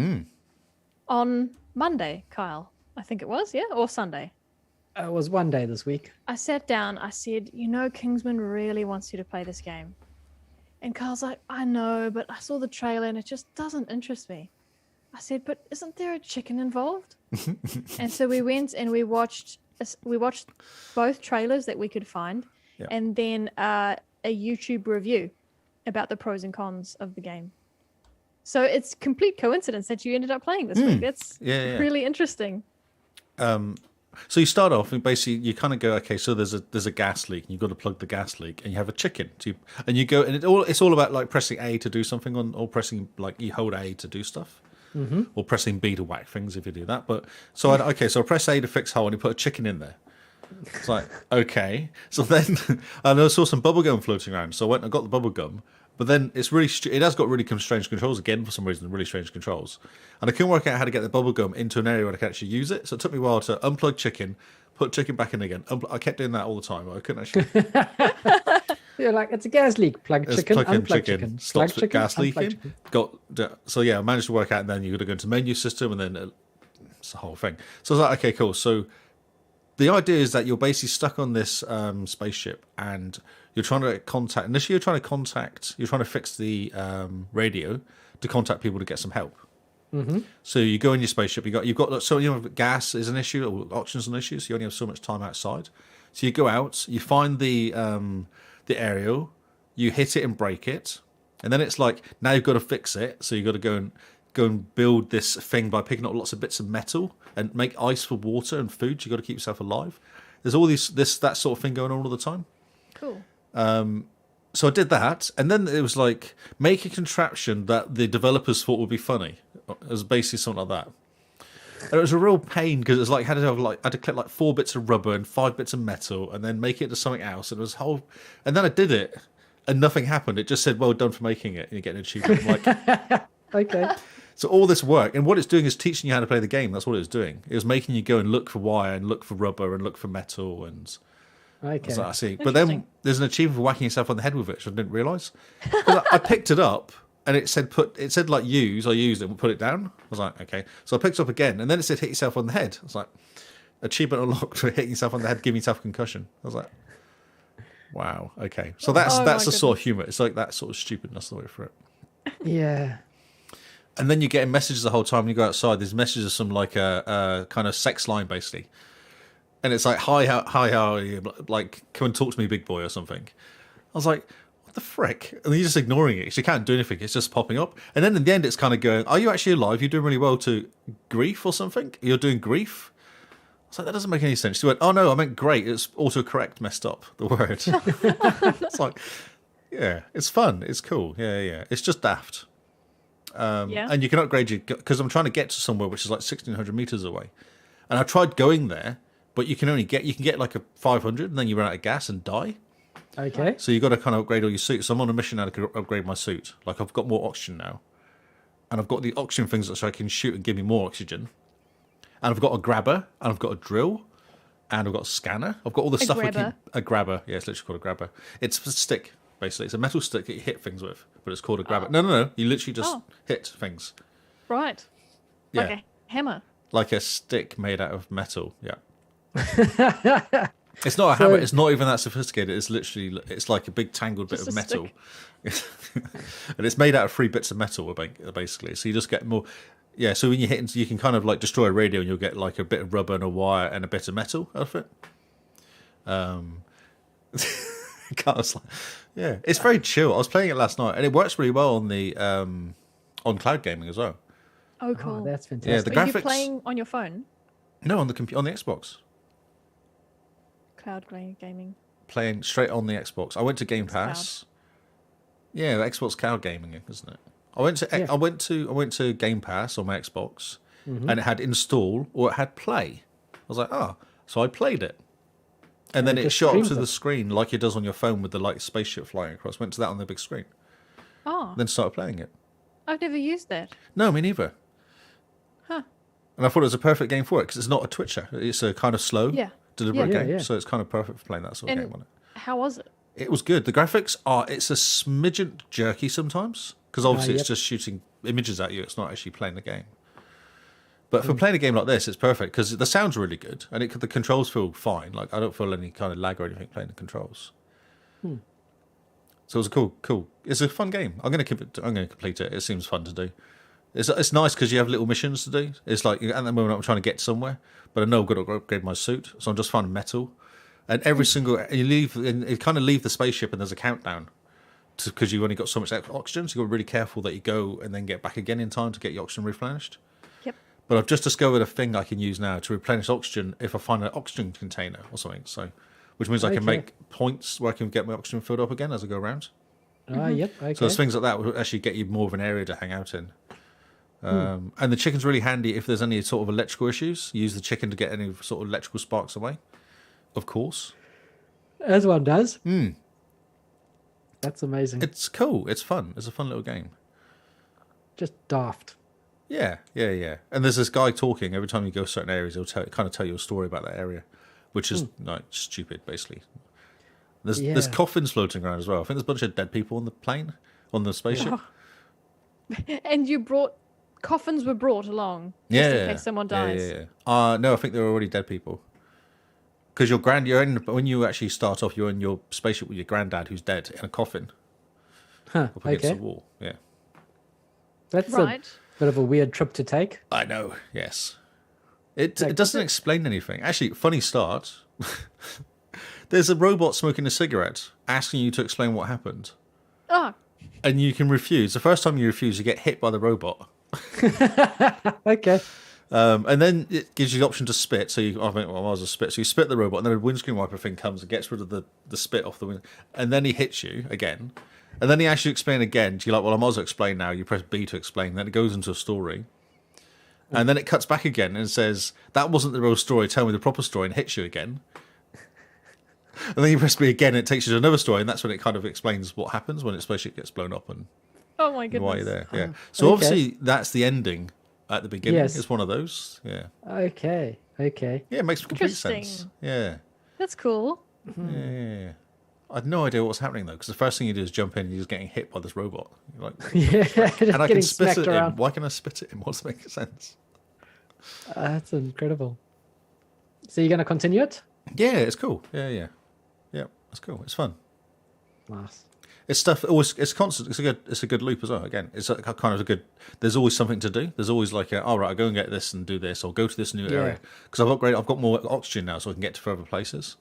On Monday, Kyle, I think it was, yeah? Or Sunday. It was one day this week. I sat down, I said, Kingsman really wants you to play this game. And Kyle's like, I know, but I saw the trailer and it just doesn't interest me. I said, but isn't there a chicken involved? And so we went and we watched both trailers that we could find, and then a YouTube review about the pros and cons of the game. So it's complete coincidence that you ended up playing this week. That's really interesting. So you start off and basically you kind of go, okay, so there's a gas leak and you've got to plug the gas leak and you have a chicken. And you go, and it's all about like pressing A to do something or pressing like you hold A to do stuff. Or pressing B to whack things if you do that. But so I press A to fix hole and you put a chicken in there. It's like, okay. So then I saw some bubble gum floating around. So I went and got the bubble gum. But then it has got really strange controls again for some reason, really strange controls. And I couldn't work out how to get the bubble gum into an area where I could actually use it. So it took me a while to unplug chicken, put chicken back in again. I kept doing that all the time. I couldn't actually. You're like, it's a gas leak. Plug chicken, unplug chicken. Stops Plug gas chicken, leaking. I managed to work out, and then you got to go into menu system, and then it's the whole thing. So I was like, okay, cool. So the idea is that you're basically stuck on this spaceship, and you're trying to contact. Initially, you're trying to fix the radio to contact people to get some help. So you go in your spaceship. Gas is an issue, or oxygen's an issue. So you only have so much time outside. So you go out, you find the aerial, you hit it and break it, and then it's like now you've got to fix it. So you've got to go and build this thing by picking up lots of bits of metal and make ice for water and food. You've got to keep yourself alive. There's all that sort of thing going on all the time. Cool. So I did that, and then it was like make a contraption that the developers thought would be funny. It was basically something like that. And it was a real pain because it was like I had to clip like 4 bits of rubber and 5 bits of metal, and then make it into something else. And it was and then I did it, and nothing happened. It just said, "Well done for making it," and you get an achievement. I'm like, Okay. so all this work, and what it's doing is teaching you how to play the game. That's what it was doing. It was making you go and look for wire and look for rubber and look for metal and. Okay. So I see. But then there's an achievement for whacking yourself on the head with it, which I didn't realise. I picked it up and it said like use. I used it and put it down. I was like, okay. So I picked it up again, and then it said hit yourself on the head. I was like, achievement unlocked for hitting yourself on the head, giving yourself a concussion. I was like, wow, okay. So that's the sort of humour. It's like that sort of stupidness the way for it. Yeah. And then you're getting messages the whole time when you go outside. There's messages from like a kind of sex line basically. And it's like, hi, how are you? Like, come and talk to me, big boy, or something. I was like, what the frick? And you're just ignoring it because you can't do anything. It's just popping up. And then in the end, it's kind of going, are you actually alive? You're doing really well to grief or something? You're doing grief? I was like, that doesn't make any sense. She went, oh, no, I meant great. It's autocorrect messed up, the word. It's like, yeah, it's fun. It's cool. Yeah. It's just daft. And you can upgrade because I'm trying to get to somewhere which is like 1,600 meters away. And I tried going there. But you can get like a 500, and then you run out of gas and die. Okay. So you've got to kind of upgrade all your suits. So I'm on a mission now to upgrade my suit. Like I've got more oxygen now, and I've got the oxygen things so I can shoot and give me more oxygen. And I've got a grabber, and I've got a drill, and I've got a scanner. I've got all the stuff. A grabber. Yeah, it's literally called a grabber. It's a stick basically. It's a metal stick that you hit things with, but it's called a grabber. No. You literally just hit things. Right. Yeah. Like a hammer. Like a stick made out of metal. Yeah. It's not a hammer. It's not even that sophisticated. It's like a big tangled bit of metal, and it's made out of 3 bits of metal basically. So you just get more. Yeah. So when you hit, you can kind of like destroy a radio, and you'll get like a bit of rubber and a wire and a bit of metal out of it. Yeah, it's very chill. I was playing it last night, and it works really well on the on cloud gaming as well. Oh, cool. Oh, that's fantastic. Yeah, the Are graphics. you playing on your phone? No, on the on the Xbox. Cloud gaming. Playing straight on the Xbox. I went to Game Pass. Yeah, Xbox cloud gaming, isn't it? I went to Game Pass on my Xbox, and it had install or it had play. I was like, so I played it, and then it shot up to the screen like it does on your phone with the like spaceship flying across. Went to that on the big screen. Oh. Then started playing it. I've never used that. No, me neither. Huh. And I thought it was a perfect game for it because it's not a twitcher. It's a kind of slow. Deliberate game, so it's kind of perfect for playing that sort of game on it. How was it? It was good. The graphics it's a smidgen jerky sometimes because obviously it's just shooting images at you. It's not actually playing the game. But for playing a game like this, it's perfect because the sound's really good and the controls feel fine. Like I don't feel any kind of lag or anything playing the controls. So it was a cool. It's a fun game. I'm going to complete it. It seems fun to do. It's nice because you have little missions to do. It's like at the moment I'm trying to get somewhere, but I know I've got to upgrade my suit, so I'm just finding metal. And every single you kind of leave the spaceship, and there's a countdown because you've only got so much oxygen. So you've got to be really careful that you go and then get back again in time to get your oxygen replenished. Yep. But I've just discovered a thing I can use now to replenish oxygen if I find an oxygen container or something. So, which means I can make points where I can get my oxygen filled up again as I go around. Yep. Okay. So there's things like that will actually get you more of an area to hang out in. And the chicken's really handy if there's any sort of electrical issues. Use the chicken to get any sort of electrical sparks away. Of course. As one does. That's amazing. It's cool. It's fun. It's a fun little game. Just daft. Yeah. And there's this guy talking. Every time you go to certain areas, he'll kind of tell you a story about that area, which is like stupid, basically. There's coffins floating around as well. I think there's a bunch of dead people on the plane, on the spaceship. And coffins were brought along just in case someone dies. No, I think they're already dead people. Because when you actually start off, you're in your spaceship with your granddad who's dead in a coffin. Up against the wall. Yeah. That's a bit of a weird trip to take. I know, yes. It doesn't explain anything. Actually, funny start. There's a robot smoking a cigarette asking you to explain what happened. Oh, And you can refuse. The first time you refuse, you get hit by the robot. Okay. And then it gives you the option to spit. So I think, well, I might as well spit. So you spit the robot, and then a windscreen wiper thing comes and gets rid of the spit off the wind. And then he hits you again. And then he asks you to explain again. So you're like, well, I might as well explain now. You press B to explain. Then it goes into a story. And then it cuts back again and says, that wasn't the real story. Tell me the proper story, and hits you again. And then you press B again, and it takes you to another story. And that's when it kind of explains what happens when its spaceship gets blown up and oh my goodness. why you're there. Yeah. So Okay. obviously that's the ending at the beginning. Yes. It's one of those. Yeah. Okay. Okay. Yeah, it makes complete Interesting. sense. Yeah. That's cool. Yeah. I had no idea what was happening though, because the first thing you do is jump in and you're just getting hit by this robot. You're like, Yeah. Just and I getting can spit smacked it around. in. Why can I spit it in? What's make sense? That's incredible. So you're going to continue it? Yeah, it's cool. Yeah. It's cool. It's fun. Nice. It's stuff. Always, it's constant. It's a good loop as well. Again, it's a kind of a good. There's always something to do. There's always like, all right, I'll go and get this and do this, or go to this new area because I've got more oxygen now, so I can get to further places.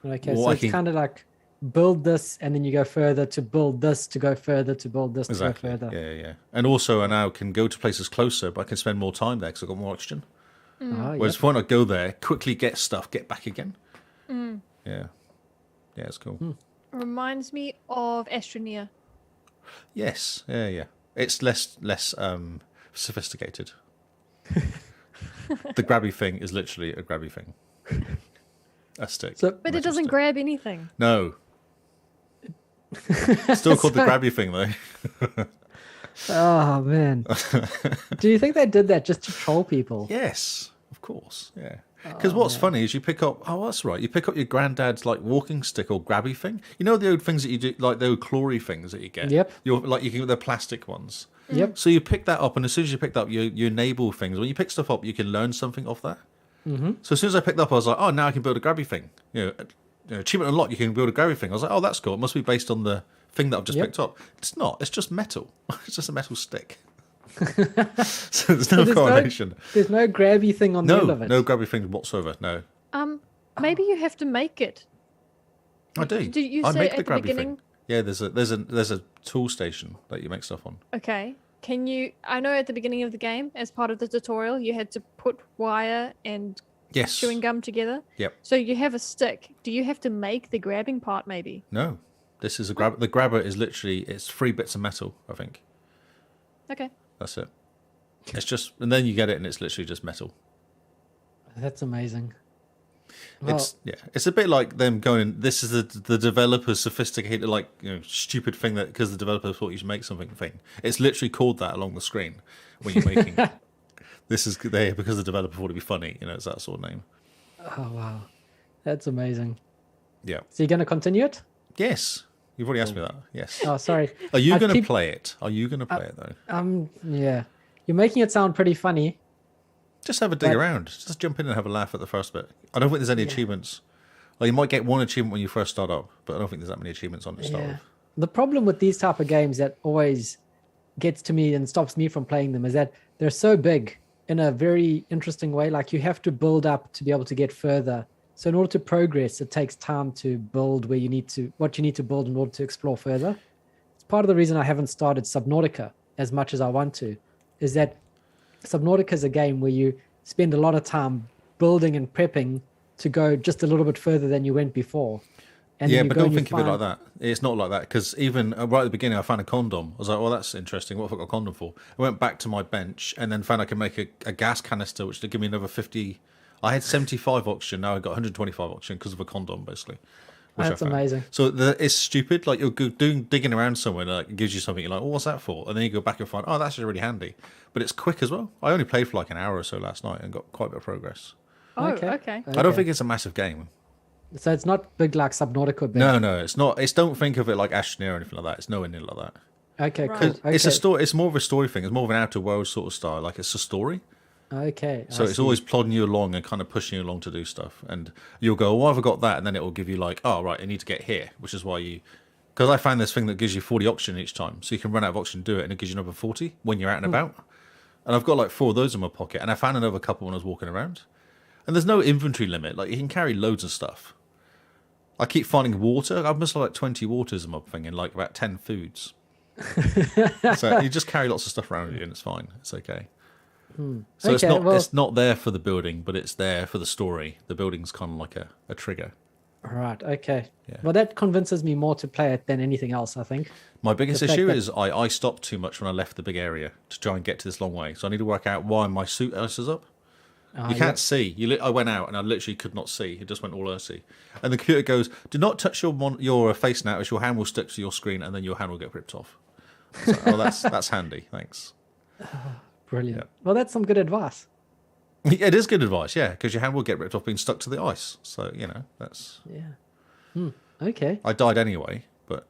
Okay. Well, So I it's can- kind of like build this and then you go further to build this to go further to build this Exactly. to go further. Yeah. And also, I now can go to places closer, but I can spend more time there because I've got more oxygen. Oh, Whereas yep. when I go there, quickly get stuff, get back again. Yeah, it's cool. Reminds me of Astroneer. Yes, yeah. It's less sophisticated. The grabby thing is literally a grabby thing. A stick. So- But it Metal doesn't stick. grab anything. No. Still called the So- grabby thing though. Oh, man. Do you think they did that just to troll people? Yes, of course. Yeah. Because what's funny is you pick up. Oh, that's right. You pick up your granddad's like walking stick or grabby thing. You know the old things that you do, like the old clory things that you get. Yep. You can get the plastic ones. Yep. So you pick that up, and as soon as you pick that up, you enable things. When you pick stuff up, you can learn something off that. Mm-hmm. So as soon as I picked that up, I was like, oh, now I can build a grabby thing. Achievement unlocked. You can build a grabby thing. I was like, oh, that's cool. It must be based on the thing that I've just Yep. picked up. It's not. It's just metal. It's just a metal stick. So there's no There's correlation. There's no grabby thing on the end No, of it. no grabby thing whatsoever. No. Maybe you have to make it. I do. Did you I say make at the the grabby beginning? thing. Yeah, there's a tool station that you make stuff on. Okay. Can you? I know at the beginning of the game, as part of the tutorial, you had to put wire and Yes. chewing gum together. Yep. So you have a stick. Do you have to make the grabbing part? Maybe. No, this is a grab. The grabber is literally it's 3 bits of metal. I think Okay. that's it. It's just, and then you get it, and it's literally just metal. That's amazing. Well, It's a bit like them going. This is the developer's sophisticated, like stupid thing that because the developer thought you should make something thing. It's literally called that along the screen when you're making. This is there because the developer thought it'd be funny. It's that sort of name. oh, wow. That's amazing. Yeah. So you're going to continue it? Yes. You've already asked me that. Yes. Oh, sorry. Are you I going to keep- play it? Are you going to play it though? Yeah. You're making it sound pretty funny. Just have a dig But- around. Just jump in and have a laugh at the first bit. I don't think there's any achievements. Well, you might get one achievement when you first start up, but I don't think there's that many achievements on it to start Yeah. with. The problem with these type of games that always gets to me and stops me from playing them is that they're so big in a very interesting way. Like you have to build up to be able to get further. So in order to progress, it takes time to build what you need to build in order to explore further. It's part of the reason I haven't started Subnautica as much as I want to, is that Subnautica is a game where you spend a lot of time building and prepping to go just a little bit further than you went before. And Yeah, then you but go don't and you think of it like find- that. It's not like that because even right at the beginning, I found a condom. I was like, "Well, that's interesting. What have I got a condom for?" I went back to my bench and then found I could make a gas canister, which would give me another 50. I had 75 oxygen. Now I got 125 oxygen because of a condom, basically. which I That's found. amazing. So it's stupid. Like you're digging around somewhere, like it gives you something. You're like, "Oh, what's that for?" And then you go back and find, "Oh, that's actually really handy." But it's quick as well. I only played for like an hour or so last night and got quite a bit of progress. Oh, okay. I don't think it's a massive game. So it's not big like Subnautica. Big. No, it's not. Don't think of it like Astroneer or anything like that. It's nowhere near like that. Okay, Right. cool. It's a Okay. story. It's more of a story thing. It's more of an outer world sort of style. Like it's a story. Okay. So I it's see. always plodding you along and kind of pushing you along to do stuff. And you'll go, "Well, I've got that," and then it will give you like, "Oh, right, I need to get here," which is why you. Because I found this thing that gives you 40 oxygen each time, so you can run out of oxygen, do it, and it gives you another 40 when you're out and about. And I've got like 4 of those in my pocket, and I found another couple when I was walking around. And there's no inventory limit. Like you can carry loads of stuff. I keep finding water. I must have like 20 waters in my thing and like about 10 foods. So you just carry lots of stuff around with you and it's fine. It's okay. So it's not there for the building, but it's there for the story. The building's kind of like a trigger. Right. Okay. Yeah. Well, that convinces me more to play it than anything else, I think. My biggest issue is I stopped too much when I left the big area to try and get to this long way. So I need to work out why my suit ices up. You can't see. I went out and I literally could not see. It just went all icy. And the computer goes, "Do not touch your face now, as your hand will stick to your screen, and then your hand will get ripped off." So, well, that's handy. Thanks. Brilliant. Yeah. Well, that's some good advice. It is good advice, yeah, because your hand will get ripped off being stuck to the ice. So that's. Yeah. Okay. I died anyway, but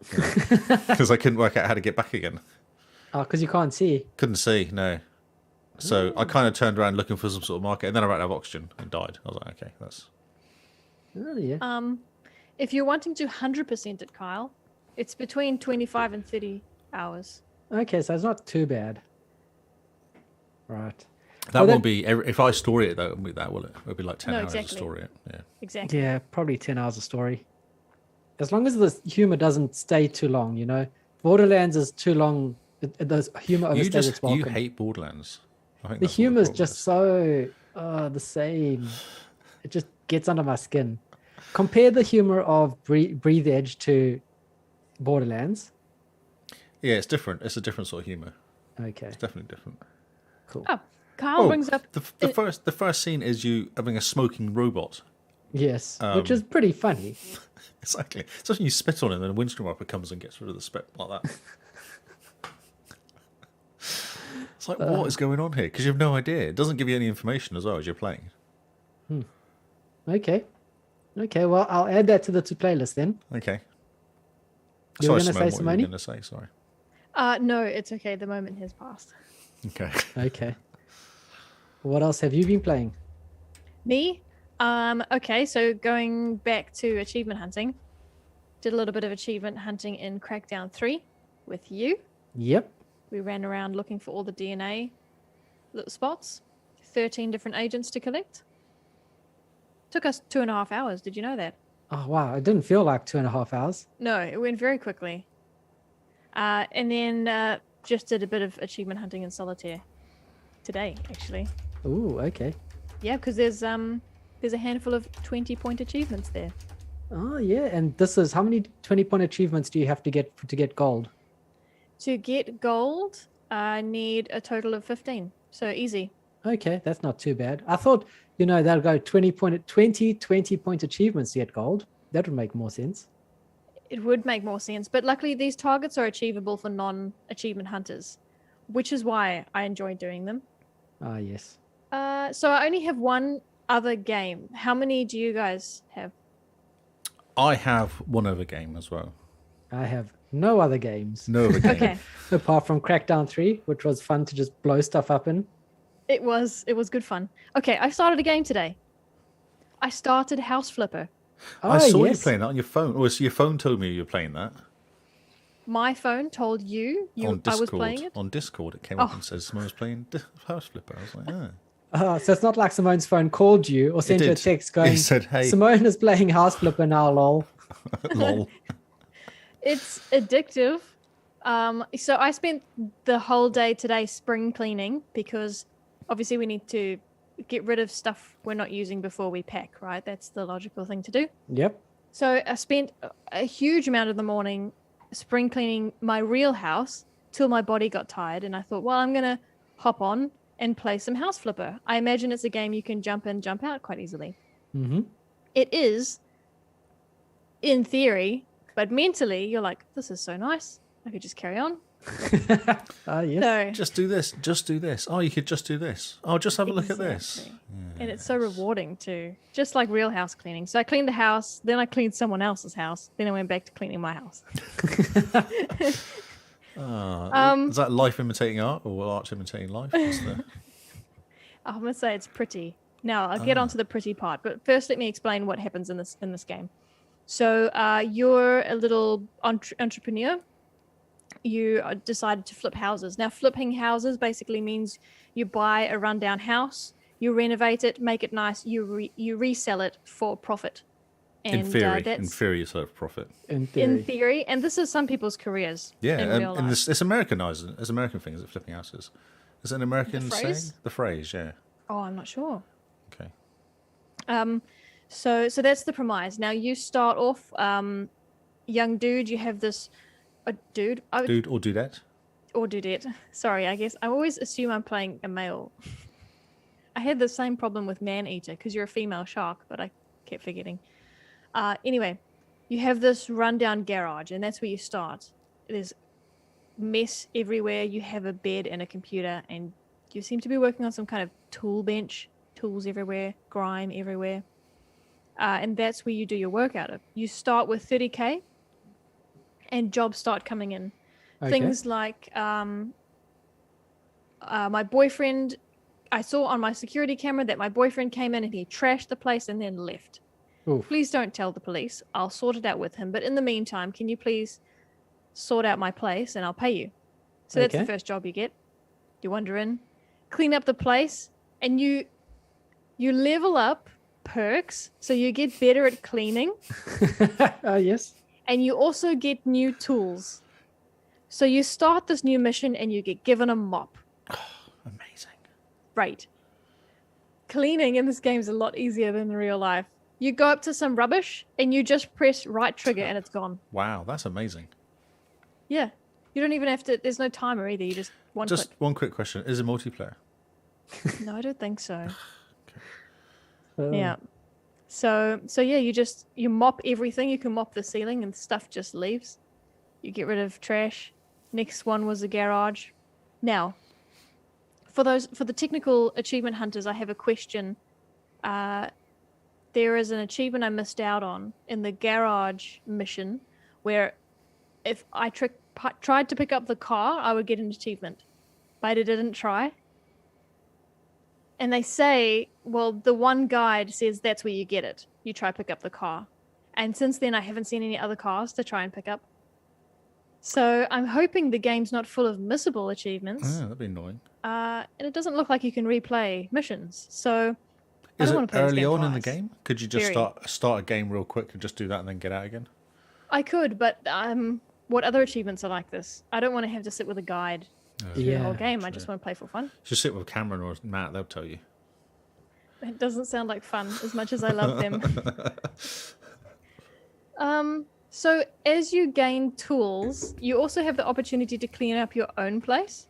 because I couldn't work out how to get back again. Oh, because you can't see. Couldn't see, no. So I kind of turned around looking for some sort of marker, and then I ran out of oxygen and died. I was like, okay, that's. Oh, yeah. If you're wanting to 100% it, Kyle, it's between 25 and 30 hours. Okay, so it's not too bad. Right. That won't be if I story it though. Won't be that, will it? It'll be like 10 hours exactly. to story it. Yeah. Exactly. Yeah, probably 10 hours of story. As long as the humor doesn't stay too long, Borderlands is too long. The humor overstays its welcome. You hate Borderlands. I think The that's what humor is problem just so the same. It just gets under my skin. Compare the humor of Breathe Edge to Borderlands. Yeah, it's different. It's a different sort of humor. Okay, It's definitely different. cool. Oh, Kyle brings up the first scene is you having a smoking robot. Yes, which is pretty funny. Exactly. It's when you spit on it and then a windstorm wiper comes and gets rid of the spit like that. It's like, what is going on here? Because you have no idea. It doesn't give you any information as well as you're playing. Okay, well, I'll add that to the playlist then. Okay. You were Sorry, going to say, Simone, what were you Simone? going to say? Sorry. no, it's okay. The moment has passed. Okay. Okay. What else have you been playing? Me? Okay, so going back to achievement hunting. Did a little bit of achievement hunting in Crackdown 3 with you. Yep. We ran around looking for all the DNA spots. 13 different agents to collect. Took us 2.5 hours. Did you know that? Oh, wow. It didn't feel like 2.5 hours. No, it went very quickly. And then just did a bit of achievement hunting in solitaire today, actually. Ooh, okay. Yeah, because there's a handful of 20-point achievements there. Oh, yeah. And this is how many 20-point achievements do you have to get gold? To get gold, I need a total of 15. So easy. Okay, that's not too bad. I thought, they'll go 20-point achievements to get gold. That would make more sense. It would make more sense. But luckily, these targets are achievable for non-achievement hunters, which is why I enjoy doing them. Ah, yes. So I only have one other game. How many do you guys have? I have one other game as well. I have no other games. No other game. Okay. Apart from Crackdown 3, which was fun to just blow stuff up in. It was good fun. Okay, I started a game today. I started House Flipper. Oh, I saw you yes. playing that on your phone. Or so your phone told me you were playing that. My phone told you On Discord. I was playing it. On Discord, it came up and said someone was playing House Flipper. I was like, oh. So it's not like Simone's phone called you or sent you a did. text going, He said, hey. Simone is playing House Flipper now, lol. Lol. It's addictive. So I spent the whole day today spring cleaning because obviously we need to get rid of stuff we're not using before we pack, right? That's the logical thing to do. Yep. So I spent a huge amount of the morning spring cleaning my real house till my body got tired. And I thought, well, I'm going to hop on and play some House Flipper. I imagine it's a game you can jump in, jump out quite easily. Mm-hmm. It is, in theory, but mentally you're like, this is so nice. I could just carry on. Yes. So, Just do this. Just do this. Oh, you could just do this. Oh, just have a look at this. exactly. And it's so rewarding too, just like real house cleaning. So I cleaned the house, then I cleaned someone else's house, then I went back to cleaning my house. Is that life imitating art or art imitating life? What's the... I'm gonna say it's pretty. Now I'll get onto the pretty part, but first let me explain what happens in this game. So you're a little entrepreneur. You decided to flip houses. Now flipping houses basically means you buy a rundown house, you renovate it, make it nice, you resell it for profit. And In theory, that's you still have profit. In theory. in theory, and this is some people's careers. Yeah, in real and life. it's Americanized. It's an American thing. Is it flipping houses? Is it an American saying? phrase? The phrase, yeah. Oh, I'm not sure. Okay. So that's the premise. Now you start off, young dude. You have this, dude. Dude or dudette? Or dudette. Sorry, I guess I always assume I'm playing a male. I had the same problem with man-eater because you're a female shark, but I kept forgetting. Anyway, you have this rundown garage, and that's where you start. There's mess everywhere. You have a bed and a computer, and you seem to be working on some kind of tool bench. Tools everywhere, grime everywhere. And that's where you do your work out of. You start with 30K, and jobs start coming in. Okay. Things like my boyfriend, I saw on my security camera that my boyfriend came in and he trashed the place and then left. Oof. Please don't tell the police. I'll sort it out with him. But in the meantime, can you please sort out my place and I'll pay you? So that's Okay. the first job you get. You wander in, clean up the place, and you level up perks. So you get better at cleaning, Yes. and you also get new tools. So you start this new mission and you get given a mop. Amazing. Right. Cleaning in this game is a lot easier than in real life. You go up to some rubbish and you just press right trigger and it's gone. Wow, that's amazing. Yeah. You don't even have to, there's no timer either. You just Just one quick question. Is it multiplayer? click. No, I don't think so. Oh. Yeah. So yeah, you mop everything. You can mop the ceiling and stuff just leaves. You get rid of trash. Next one was the garage. Now, for the technical achievement hunters, I have a question. There is an achievement I missed out on in the garage mission where if I tried to pick up the car, I would get an achievement, but I didn't try. And they say, well, the one guide says that's where you get it. You try pick up the car. And since then, I haven't seen any other cars to try and pick up. So I'm hoping the game's not full of missable achievements. Oh, that'd be annoying. And it doesn't look like you can replay missions. So I Is don't want it to play this early game on in the twice. game? Could you just Very. start a game real quick and just do that and then get out again? I could, but what other achievements are like this? I don't want to have to sit with a guide through the whole game. I just want to play for fun. Just sit with Cameron or Matt, they'll tell you. It doesn't sound like fun as much as I love them. So as you gain tools, you also have the opportunity to clean up your own place.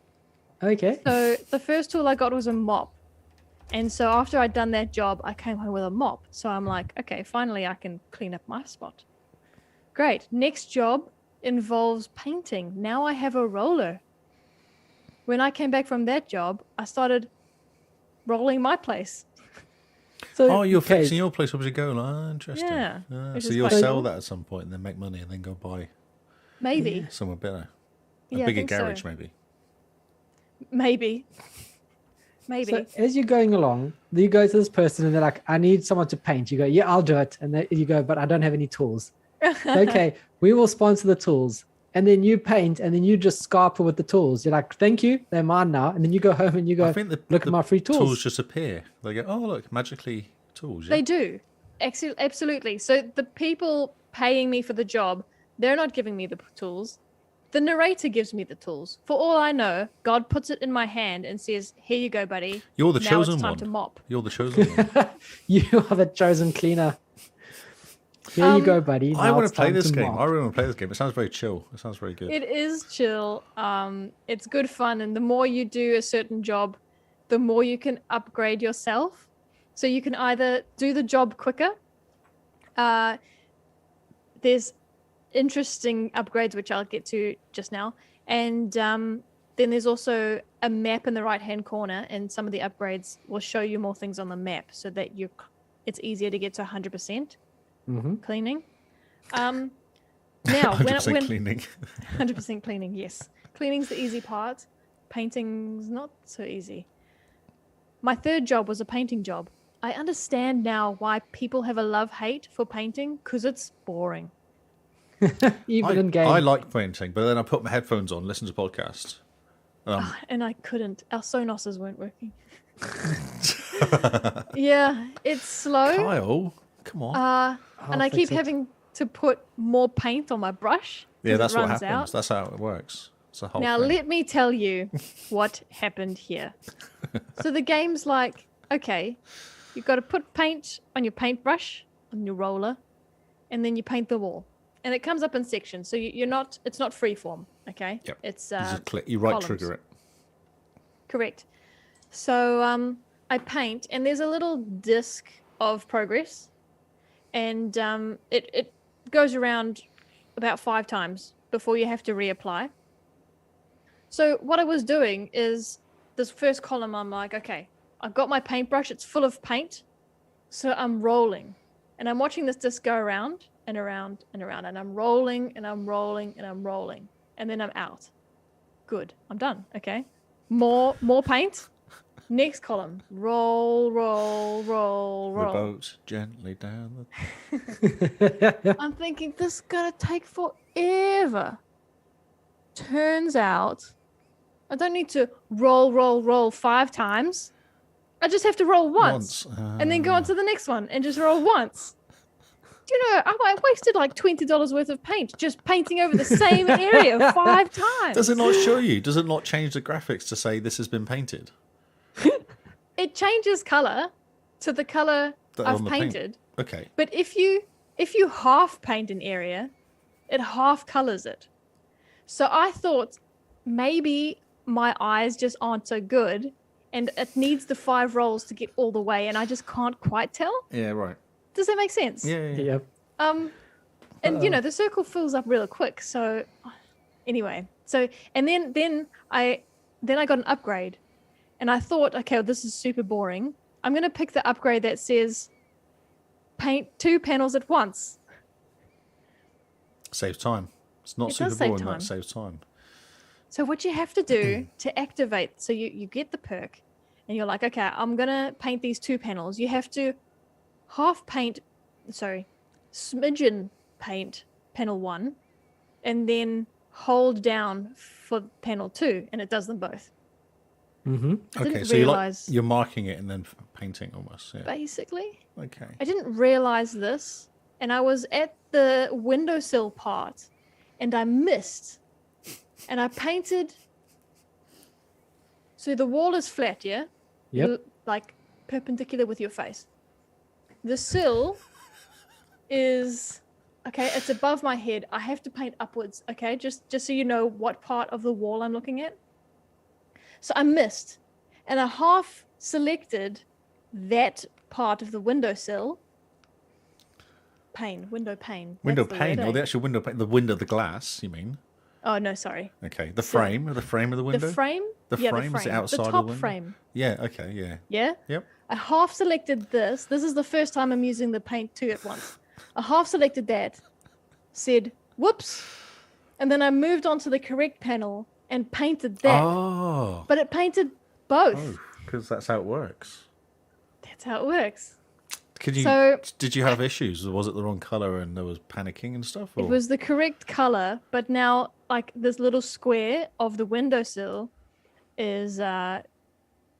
Okay. So the first tool I got was a mop. And so after I'd done that job, I came home with a mop. So I'm like, okay, finally I can clean up my spot. Great. Next job involves painting. Now I have a roller. When I came back from that job, I started rolling my place. So, Oh, you're okay. fixing your place. Where's it going? Oh, interesting. Yeah, Ah, which so is you'll quite sell cool. that at some point and then make money and then go buy Maybe. somewhere better. A Yeah, I bigger think so. garage, maybe. Maybe. So as you're going along, you go to this person and they're like, I need someone to paint. You go, yeah, I'll do it. And then you go, but I don't have any tools. Okay, we will sponsor the tools. And then you paint and then you just scarper with the tools. You're like, thank you, they're mine now. And then you go home and you go, I think look at my free tools. Tools just appear. They go, oh, look, magically tools. Yeah? They do. Absolutely. So the people paying me for the job, they're not giving me the tools. The narrator gives me the tools. For all I know, God puts it in my hand and says, here you go, buddy. You're the Now chosen it's time one. to mop. You're the chosen one. You are the chosen cleaner. Here you go, buddy. I Now want it's to play time this game. mop. I really want to play this game. It sounds very chill. It sounds very good. It is chill. It's good fun. And the more you do a certain job, the more you can upgrade yourself. So you can either do the job quicker. There's interesting upgrades, which I'll get to just now. And then there's also a map in the right-hand corner, and some of the upgrades will show you more things on the map so that it's easier to get to 100% cleaning. Now, 100% cleaning. 100% cleaning, yes. Cleaning's the easy part. Painting's not so easy. My third job was a painting job. I understand now why people have a love-hate for painting, because it's boring. Even in game. I like painting, but then I put my headphones on, listen to podcasts. And I couldn't. Our Sonoses weren't working. Yeah, it's slow. Kyle, Come on. And I I'll keep fix it. having to put more paint on my brush. Yeah, 'cause that's it what runs happens. out. That's how it works. It's a whole Now thing. let me tell you what happened here. So the game's like, okay, you've got to put paint on your paintbrush, on your roller, and then you paint the wall. And it comes up in sections, so it's not freeform, okay? Yep. It's You just click. You right columns. trigger it. Correct. So I paint, and there's a little disc of progress, and it goes around about 5 times before you have to reapply. So what I was doing is this first column, I'm like, okay, I've got my paintbrush, it's full of paint, so I'm rolling, and I'm watching this disc go around and around and around, and I'm rolling and I'm rolling and I'm rolling, and then I'm out. Good, I'm done. Okay, more paint. Next column, roll, roll, roll, The roll. boat gently down. I'm thinking this is gonna take forever. Turns out, I don't need to roll, roll, roll 5 times. I just have to roll once. And then go on to the next one and just roll once. You know, I wasted like $20 worth of paint just painting over the same area 5 times. Does it not show you? Does it not change the graphics to say this has been painted? It changes color to the color That on I've the paint. painted. Okay. But if you half paint an area, it half colors it. So I thought maybe my eyes just aren't so good and it needs the 5 rolls to get all the way and I just can't quite tell. Yeah, right. Does that make sense? Yeah. Yep. And you know, the circle fills up real quick. So anyway, and then I got an upgrade and I thought, okay, well, this is super boring. I'm going to pick the upgrade that says paint 2 panels at once. Saves time. It's not It super does save boring, but time. it saves time. So what you have to do to activate, so you get the perk and you're like, okay, I'm going to paint these 2 panels. You have to smidgen paint panel 1 and then hold down for panel 2 and it does them both. Mm-hmm. I Okay, didn't so realize, you're marking it and then painting almost. Yeah. basically, Okay. I didn't realize this and I was at the windowsill part and I missed and I painted. So the wall is flat, yeah? Yep. Like perpendicular with your face. The sill is, okay, it's above my head. I have to paint upwards, okay? Just so you know what part of the wall I'm looking at. So I missed and I half selected that part of the windowsill. Window pane. Window That's the pane, word, or eh? the actual window pane, the window, the glass, you mean? Oh, no, sorry. Okay. The frame of the window? The frame? The Yeah, frame? Is it outside the of the top window? frame. Yeah, okay, yeah. Yeah? Yep. I half selected this. This is the first time I'm using the paint 2 at once. I half selected that, said, whoops. And then I moved on to the correct panel and painted that. Oh. But it painted both. Oh, because that's how it works. That's how it works. Did you have issues? Was it the wrong color and there was panicking and stuff? Or? It was the correct color, but now like this little square of the windowsill is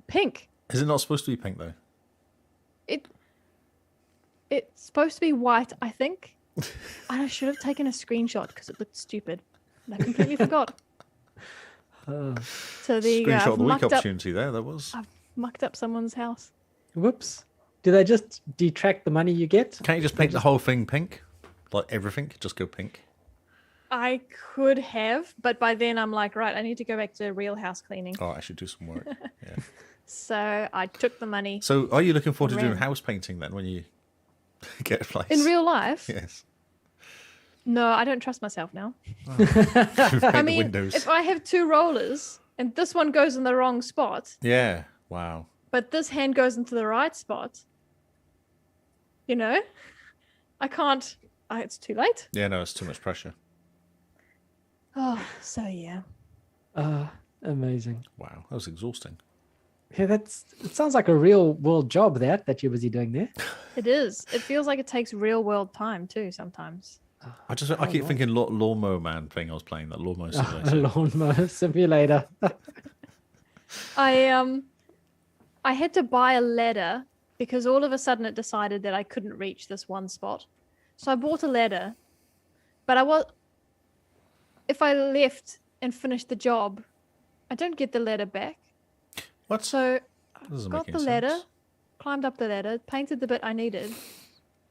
pink. Is it not supposed to be pink though? It's supposed to be white, I think. I should have taken a screenshot because it looked stupid. And I completely forgot. So there you go. Screenshot of I've the week mucked up, opportunity there. That was. I've mucked up someone's house. Whoops. Do they just detract the money you get? Can't you just paint the whole thing pink? Like everything? Just go pink? I could have, but by then I'm like, right, I need to go back to real house cleaning. Oh, I should do some work. Yeah. So I took the money. So are you looking forward to doing Ran. house painting then when you get a place? In real life? Yes. No, I don't trust myself now. Paint I the mean, windows. if I have 2 rollers and this one goes in the wrong spot, Yeah. Wow. but this hand goes into the right spot, you know, I can't. It's too late. Yeah, no, it's too much pressure. Oh, so yeah. Amazing. Wow, that was exhausting. Yeah, it sounds like a real world job that you're busy doing there. It is. It feels like it takes real world time too sometimes. I keep thinking lawnmower man thing I was playing, that lawnmower A simulator. lawnmower simulator. I had to buy a ladder because all of a sudden it decided that I couldn't reach this one spot. So I bought a ladder, but if I left and finished the job, I don't get the ladder back. What? So That doesn't got make the any ladder, sense. climbed up the ladder, painted the bit I needed,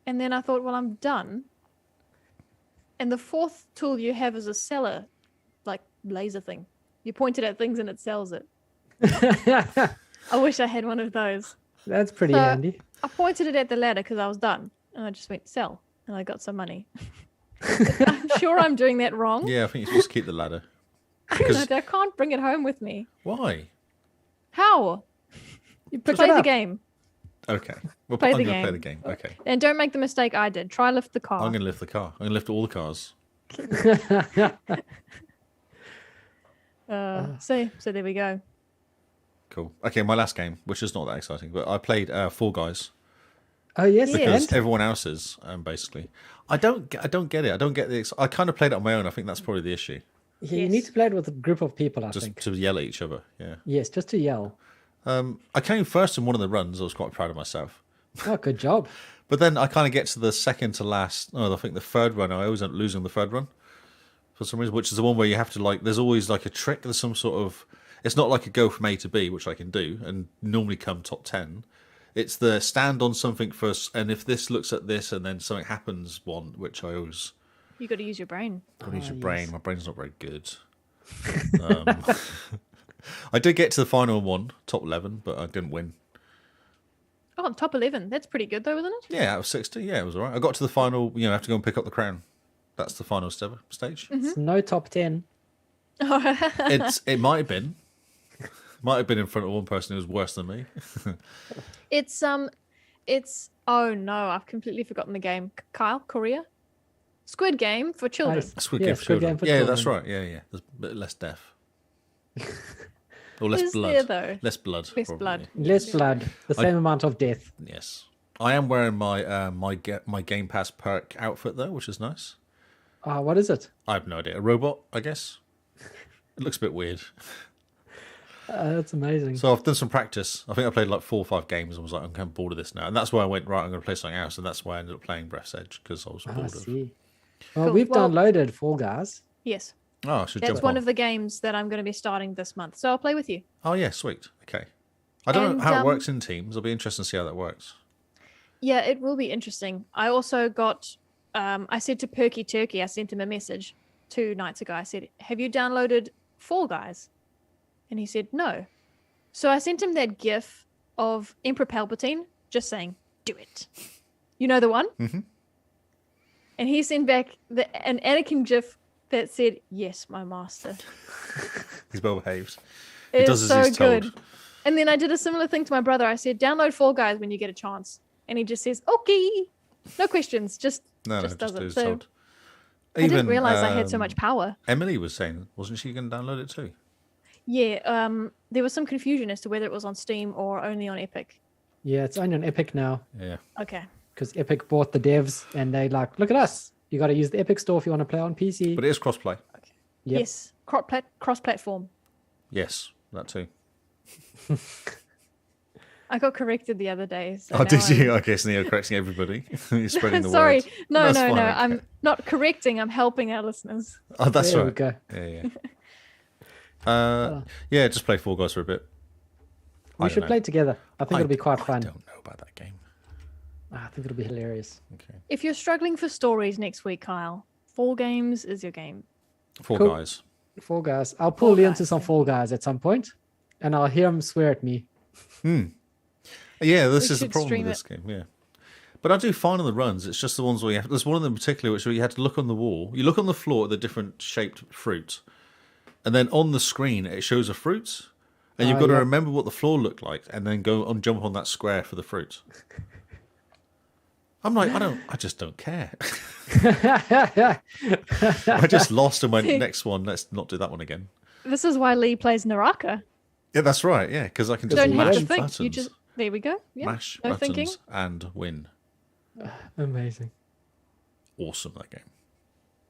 and then I thought, well, I'm done. And the fourth tool you have is a seller, like laser thing. You point it at things and it sells it. I wish I had one of those. That's pretty So, handy. I pointed it at the ladder because I was done, and I just went sell, and I got some money. I'm sure I'm doing that wrong. Yeah, I think you should just keep the ladder. But I can't bring it home with me. Why? How? You Pick play it the up. game. Okay. Well, Play I'm the going to play the game. game. Okay. And don't make the mistake I did. Try lift the car. I'm going to lift the car. I'm going to lift all the cars. So there we go. Cool. Okay, my last game, which is not that exciting, but I played Fall Guys Oh yes, because and everyone else is basically. I don't get it. I don't get the. I kind of played it on my own. I think that's probably the issue. yeah, you Yes. need to play it with a group of people. I Just think. to yell at each other. Yeah. Yes, just to yell. I came first in one of the runs. I was quite proud of myself. Oh, good job. But then I kind of get to the second to last. No, I think the third run. I always end up losing the third run for some reason, which is the one where you have to like. There's always like a trick. There's some sort of. It's not like a go from A to B, which I can do and normally come top 10. It's the stand on something first, and if this looks at this and then something happens, one which I always. You got to use your brain. I need your yes. brain. My brain's not very good. I did get to the final one, top 11, but I didn't win. Oh, top 11. That's pretty good, though, isn't it? Yeah, out of 60. Yeah, it was all right. I got to the final, I have to go and pick up the crown. That's the final stage. It's no top 10. It might have been. Might have been in front of one person who was worse than me. It's oh no, I've completely forgotten the game. Kyle, Korea? Squid Game for children. Squid Yeah, Game for Squid children. Game for Yeah, children. that's right. Yeah. There's a bit less death. Or less Is blood. there, though? Less blood. Less probably. blood. Less blood, the same amount of death. Yes. I am wearing my my Game Pass perk outfit though, which is nice. What is it? I have no idea. A robot, I guess. It looks a bit weird. That's amazing. So I've done some practice. I think I played like 4 or 5 games and was like, I'm kind of bored of this now. And that's why I went, right, I'm going to play something else. And that's why I ended up playing Breath's Edge because I was I bored of. see. Well, Cool. we've Well- downloaded Fall Guys. Yes. Oh, I should That's jump one on. of the games that I'm going to be starting this month. So I'll play with you. Oh, yeah, sweet. Okay. I don't And, know how it works in teams. It'll be interesting to see how that works. Yeah, it will be interesting. I also got, I said to Perky Turkey, I sent him a message 2 nights ago. I said, have you downloaded Fall Guys? And he said, no. So I sent him that GIF of Emperor Palpatine just saying, do it. You know the one? Mm-hmm. And he sent back an Anakin GIF that said, yes, my master. He's well behaved. It does is as so he's told. good. And then I did a similar thing to my brother. I said, download Fall Guys when you get a chance. And he just says, okay. No questions. Just does Just it. as So told. I didn't realize I had so much power. Emily was saying, wasn't she going to download it too? Yeah, there was some confusion as to whether it was on Steam or only on Epic. Yeah, it's only on Epic now Yeah. Okay. because Epic bought the devs and they like, look at us. You got to use the Epic store if you want to play on PC. But it is crossplay. Yep. Yes, cross-platform. Yes, that too. I got corrected the other day. So Oh, now did you? I'm- Okay, so you're correcting everybody. You're spreading the Sorry, word. no, That's no, fine, no. okay. I'm not correcting. I'm helping our listeners. Oh, that's There we right. go. Yeah. Yeah, just play Fall Guys for a bit. I We don't should know. play together. I think it'll be quite I fun. don't know about that game. I think it'll be hilarious. Okay. If you're struggling for stories next week, Kyle, Fall Games is your game. Fall Cool. Guys. Fall Guys. I'll pull Fall Leon Guys, to some yeah. Fall Guys at some point, and I'll hear him swear at me. Yeah, this We is the should problem stream with this game. Yeah. But I do fine on the runs. It's just the ones where you have. There's one of them in particular which where you had to look on the wall. You look on the floor at the different shaped fruit, and then on the screen it shows a fruit, and you've Oh, got to yeah. remember what the floor looked like, and then go and jump on that square for the fruit. I'm like, I just don't care. I just lost and went next one. Let's not do that one again. This is why Lee plays Naraka. Yeah, that's right. Yeah, because I can You just don't mash have to think. buttons, You just there we go. Yeah. mash no buttons, thinking. and win. Amazing. Awesome that game.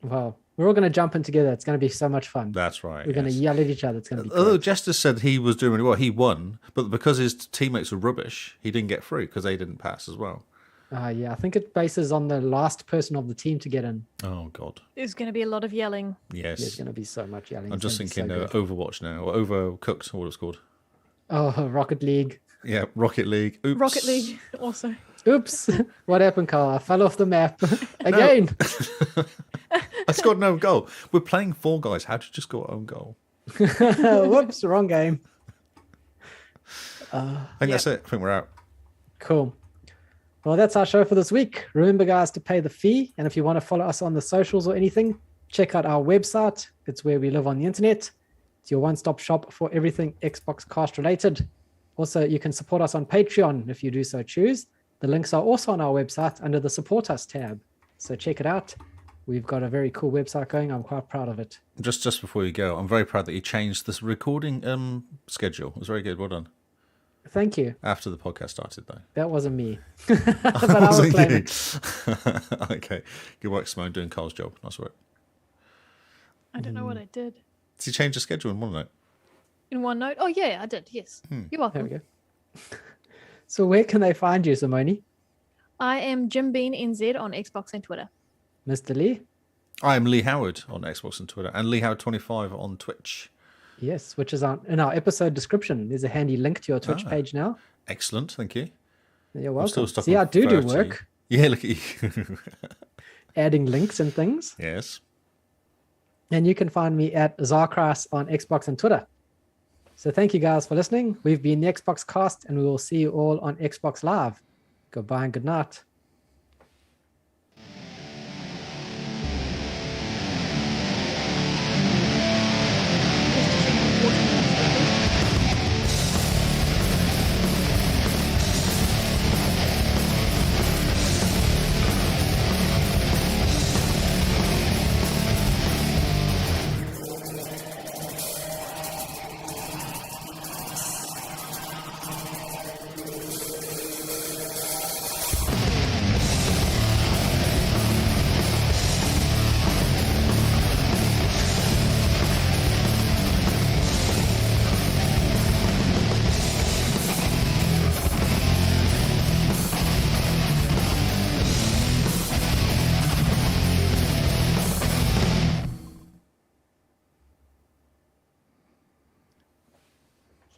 Well, we're all going to jump in together. It's going to be so much fun. That's right. We're going to yell at each other. It's going to be Although great. Jester said he was doing really well, he won, but because his teammates were rubbish, he didn't get through because they didn't pass as well. Yeah, I think it bases on the last person of the team to get in. Oh, God. There's going to be a lot of yelling. Yes. There's going to be so much yelling. I'm just thinking so Overwatch now, or Overcooked, or what it's called. Oh, Rocket League. Yeah, Rocket League. Oops. Rocket League also. Oops. What happened, Carl? I fell off the map again. I scored an own goal. We're playing Fall Guys. How'd you just score own goal? Whoops, wrong game. I think that's it. I think we're out. Cool. Well, that's our show for this week. Remember, guys, to pay the fee. And if you want to follow us on the socials or anything, check out our website. It's where we live on the internet. It's your one-stop shop for everything Xbox Cast related. Also, you can support us on Patreon if you do so choose. The links are also on our website under the Support Us tab. So check it out. We've got a very cool website going. I'm quite proud of it. Just before you go, I'm very proud that you changed this recording schedule. It was very good. Well done. Thank you. After the podcast started, though. That wasn't me. But I will claim it. Okay. Good work, Simone, doing Carl's job. Nice work. I don't know what I did. Did you change the schedule in one note? In OneNote? Oh, yeah, I did. Yes. You're There welcome. we go. So where can they find you, Simone? I am Jim Bean NZ on Xbox and Twitter. Mr. Lee? I am Lee Howard on Xbox and Twitter, and Lee Howard25 on Twitch. Yes, which is in our episode description. There's a handy link to your Twitch page now. Excellent, thank you. You're I'm welcome. still stuck See, on I do 30. work, Yeah, look at you. adding links and things. Yes. And you can find me at Zarkras on Xbox and Twitter. So thank you guys for listening. We've been the Xbox Cast, and we will see you all on Xbox Live. Goodbye and good night.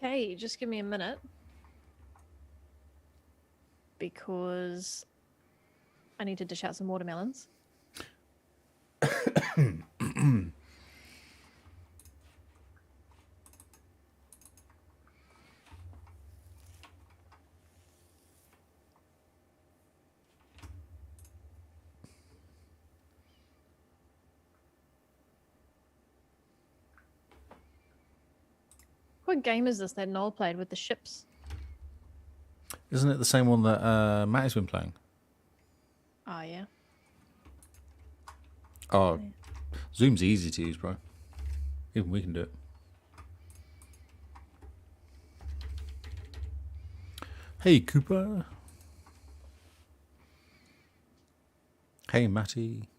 Okay, just give me a minute. Because I need to dish out some watermelons. What game is this that Noel played with the ships? Isn't it the same one that Matt has been playing? Oh, yeah. Oh, Zoom's easy to use, bro. Even we can do it. Hey, Cooper. Hey, Matty.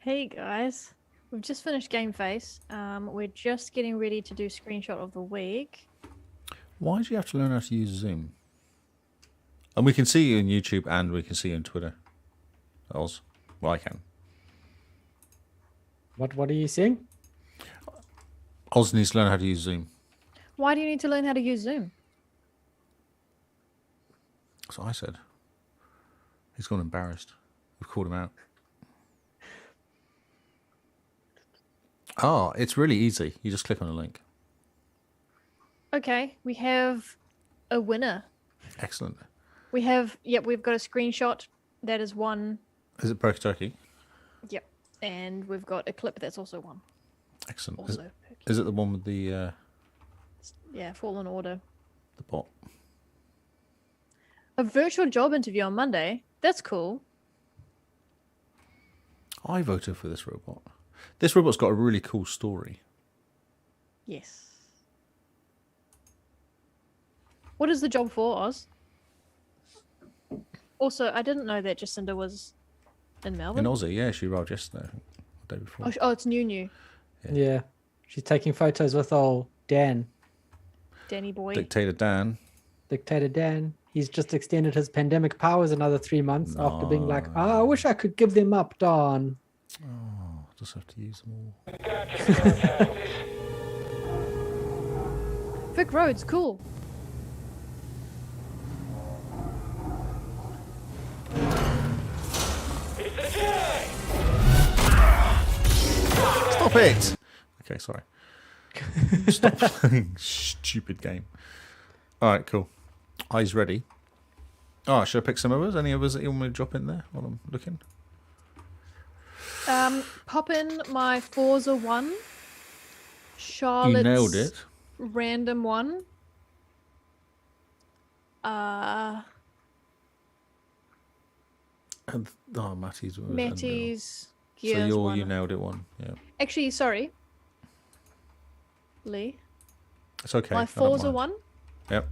Hey guys, we've just finished Game Face. We're just getting ready to do screenshot of the week. Why do you have to learn how to use Zoom? And we can see you on YouTube and we can see you on Twitter. Oz. Well, I can. What are you seeing? Oz needs to learn how to use Zoom. Why do you need to learn how to use Zoom? That's what I said. He's gone embarrassed. We've called him out. Oh, it's really easy. You just click on a link. Okay, we have a winner. Excellent. We have, yep, we've got a screenshot that is one. Is it Perky Turkey? Yep, and we've got a clip that's also one. Excellent. Also, Is it the one with the yeah, Fallen Order. bot? A virtual job interview on Monday. That's cool. I voted for this robot. This robot's got a really cool story. Yes. What is the job for, Oz? Also, I didn't know that Jacinda was in Melbourne. In Aussie, yeah, she arrived yesterday, the day before. Oh, it's new. Yeah. She's taking photos with old Dan, Danny boy. Dictator Dan. Dictator Dan. He's just extended his pandemic powers another 3 months after being like, I wish I could give them up, Don. Oh, just have to use them all. Vic Roads, cool. Stop it! Okay, sorry. Stop playing stupid game. Alright, cool. Eyes ready. Oh, should I pick some others? Any others that you want me to drop in there while I'm looking? Pop in my Forza 1. Charlotte's You nailed it. random one. And, Matty's was Matty's So Gears you one. nailed it one. Yeah. Actually, sorry. Lee. It's okay. My I don't Forza mind. one. Yep.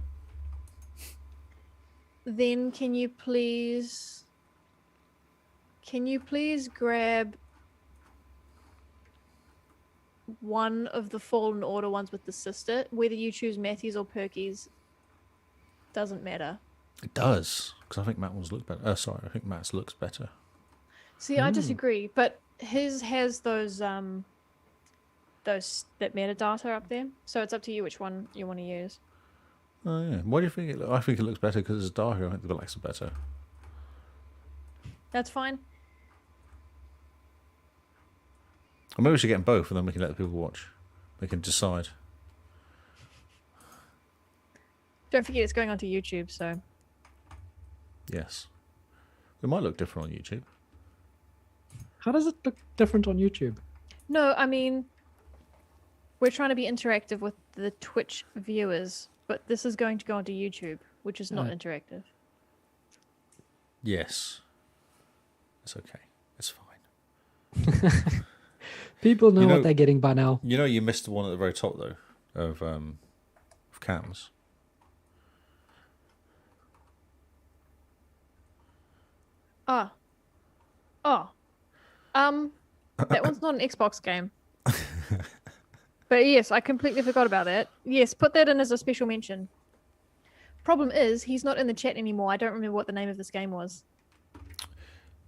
Then can you please grab one of the Fallen Order ones with the sister? Whether you choose Matthews or Perky's doesn't matter. It does. Because I think Matt one's look better. Sorry, I think Matt's looks better. See, I disagree, but his has those that metadata up there. So it's up to you which one you want to use. Oh, yeah. Why do you think I think it looks better because it's darker. I think the blacks are better. That's fine. Or maybe we should get them both and then we can let the people watch. They can decide. Don't forget it's going onto YouTube, so Yes. It might look different on YouTube. How does it look different on YouTube? no, I mean we're trying to be interactive with the Twitch viewers, but this is going to go onto YouTube, which is not interactive. Yes. It's okay. It's fine. People know You know- what they're getting by now. You know you missed the one at the very top though of cams. That one's not an Xbox game. But yes, I completely forgot about that. Yes, put that in as a special mention. Problem is, he's not in the chat anymore. I don't remember what the name of this game was.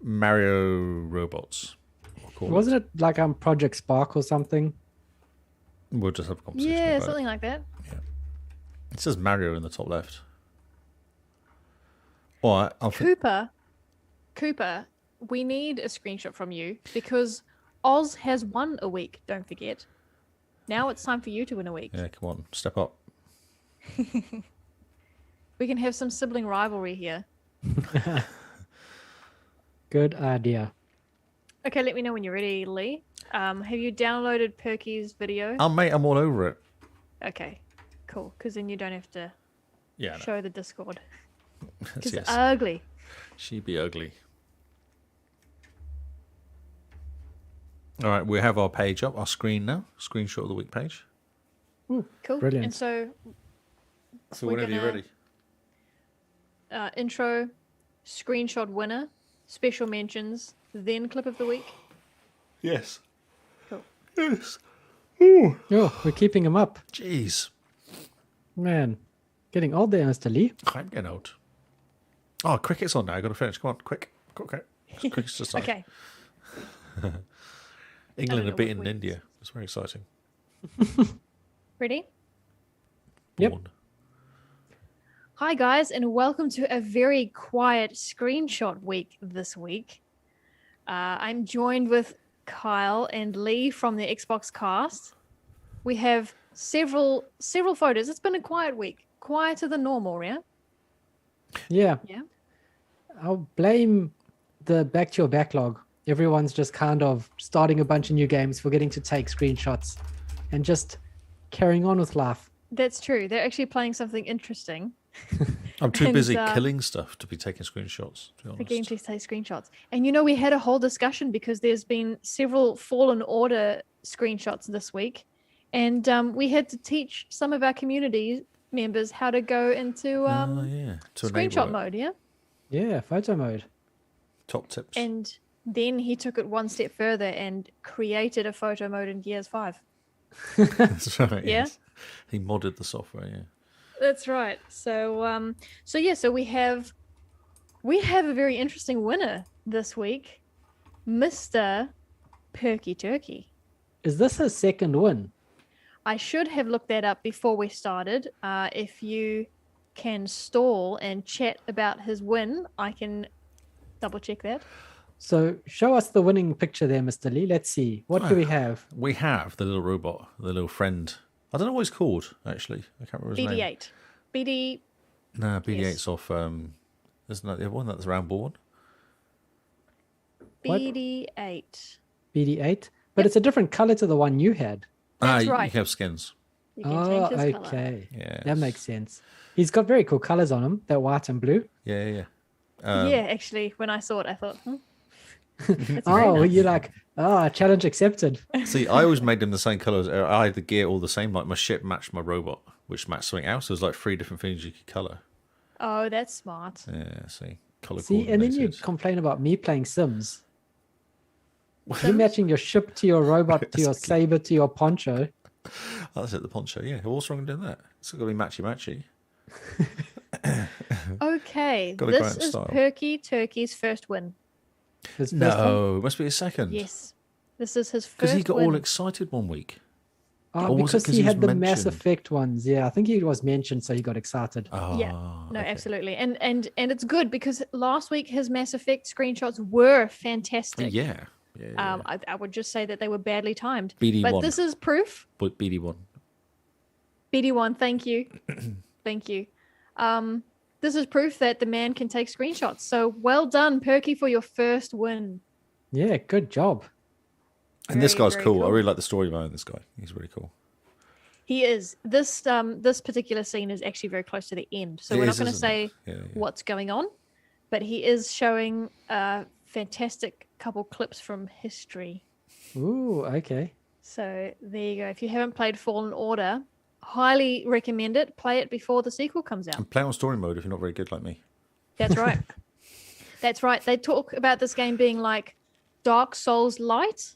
Mario Robots. We'll call Wasn't it like Project Spark or something? We'll just have a conversation Yeah, about something like that. it says Mario in the top left. Alright, Cooper, we need a screenshot from you because Oz has won a week, don't forget. Now it's time for you to win a week. Yeah, come on, step up. We can have some sibling rivalry here. Good idea. Okay, let me know when you're ready, Lee. Have you downloaded Perky's video? Oh mate, I'm all over it. Okay, cool. Because then you don't have to Yeah, no. show the Discord. Because Yes. it's ugly. She'd be ugly. Alright, we have our page up, our screen now. Screenshot of the week page. Cool. Brilliant. And so So We're whenever you're gonna- ready. intro, screenshot winner, special mentions, then clip of the week. Yes. Cool. Yes. Oh, we're keeping him up. Jeez. Man, getting old there, Mr. Lee. I'm getting old. Oh, cricket's on now. I got to finish. Come on, quick. Okay. Cricket's just on. Okay. England know are beating what week India. It's very exciting. Ready? Yep. Born. Hi, guys, and welcome to a very quiet screenshot week this week. I'm joined with Kyle and Lee from the Xbox Cast. We have several photos. It's been a quiet week, quieter than normal, yeah? Yeah. Yeah. I'll blame the back to your backlog. Everyone's just kind of starting a bunch of new games, forgetting to take screenshots, and just carrying on with life. That's true. They're actually playing something interesting. I'm too And, busy killing stuff to be taking screenshots, to be Forgetting honest. to take screenshots. And we had a whole discussion because there's been several Fallen Order screenshots this week. And we had to teach some of our community members how to go into To screenshot enable it. mode, yeah? Yeah, photo mode. Top tips. And then he took it one step further and created a photo mode in Gears 5. That's right. Yeah? Yes. He modded the software, yeah. That's right. So we have a very interesting winner this week, Mr. Perky Turkey. Is this his second win? I should have looked that up before we started. If you can stall and chat about his win, I can double check that. So show us the winning picture there, Mr. Lee. Let's see. What do we have? We have the little robot, the little friend. I don't know what he's called, actually. I can't remember his name. BD8. BD. No, BD8's Yes. off. Isn't that the other one? That's the round ball one? What? BD8. BD8? But it's a different color to the one you had. That's You right. can have skins. You can Oh, change his color. okay. Yeah. That makes sense. He's got very cool colors on him, that white and blue. Yeah. Yeah, actually, when I saw it, I thought, That's very Oh, nice. you're like, challenge accepted. See, I always made them the same colours. I had the gear all the same. Like my ship matched my robot, which matched something else. So there's like 3 different things you could colour. Oh, that's smart. Yeah, see. Colour See, and then you coordinated. complain about me playing Sims. You're Sims? matching your ship to your robot, to your saber, to your poncho. Oh, that's it, the poncho. Yeah, what's wrong with doing that? It's got to be matchy-matchy. Okay, Gotta go this out in is style. Perky Turkey's first win. His first one? No, it must be a second. Yes, this is his Because first he got win. all excited one week. Oh, Or was it because 'cause he he was had the Mass mentioned? Effect ones. Yeah, I think he was mentioned, so he got excited. Oh, Yeah, no, okay. absolutely, and it's good because last week his Mass Effect screenshots were fantastic. Yeah. I would just say that they were badly timed. BD1. But this is proof. But BD1. BD1, thank you, thank you. This is proof that the man can take screenshots. So well done, Perky, for your first win. Yeah, good job. And this Very, guy's very cool. I cool. really like the story behind this guy. He's really cool. He is. This particular scene is actually very close to the end, so It we're not is, going to isn't say it? Yeah. what's going on, but he is showing a fantastic couple clips from history. Ooh, okay. So there you go. If you haven't played Fallen Order, highly recommend it. Play it before the sequel comes out. And play on story mode if you're not very good like me. That's right. That's right. They talk about this game being like Dark Souls light.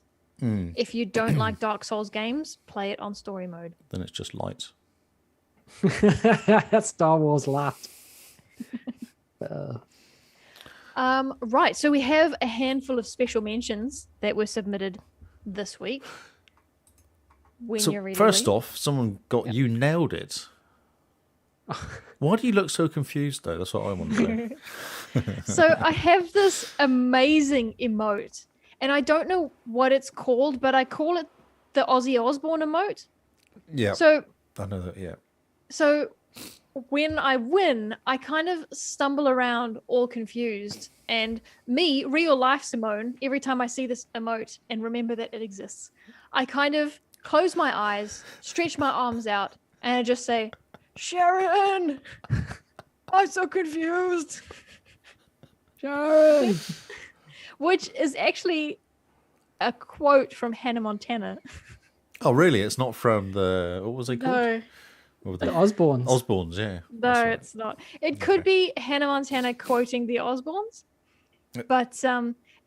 If you don't like Dark Souls games, play it on story mode. Then it's just light. Star Wars laughed. Right. So we have a handful of special mentions that were submitted this week. When So you're ready. first Lee. off, someone got you nailed it. Why do you look so confused though? That's what I want to know. So I have this amazing emote, and I don't know what it's called, but I call it the Ozzy Osbourne emote. Yeah, So I know that. Yeah, So when I win, I kind of stumble around all confused. And me, real life Simone, every time I see this emote and remember that it exists, I kind of close my eyes, stretch my arms out, and I just say, Sharon, I'm so confused. Sharon! Which is actually a quote from Hannah Montana. Oh, really? It's not from the what was it called? No. What were The they? Osbournes. Osbournes, yeah. No, That's right. it's not. It could be Hannah Montana quoting the Osbournes, but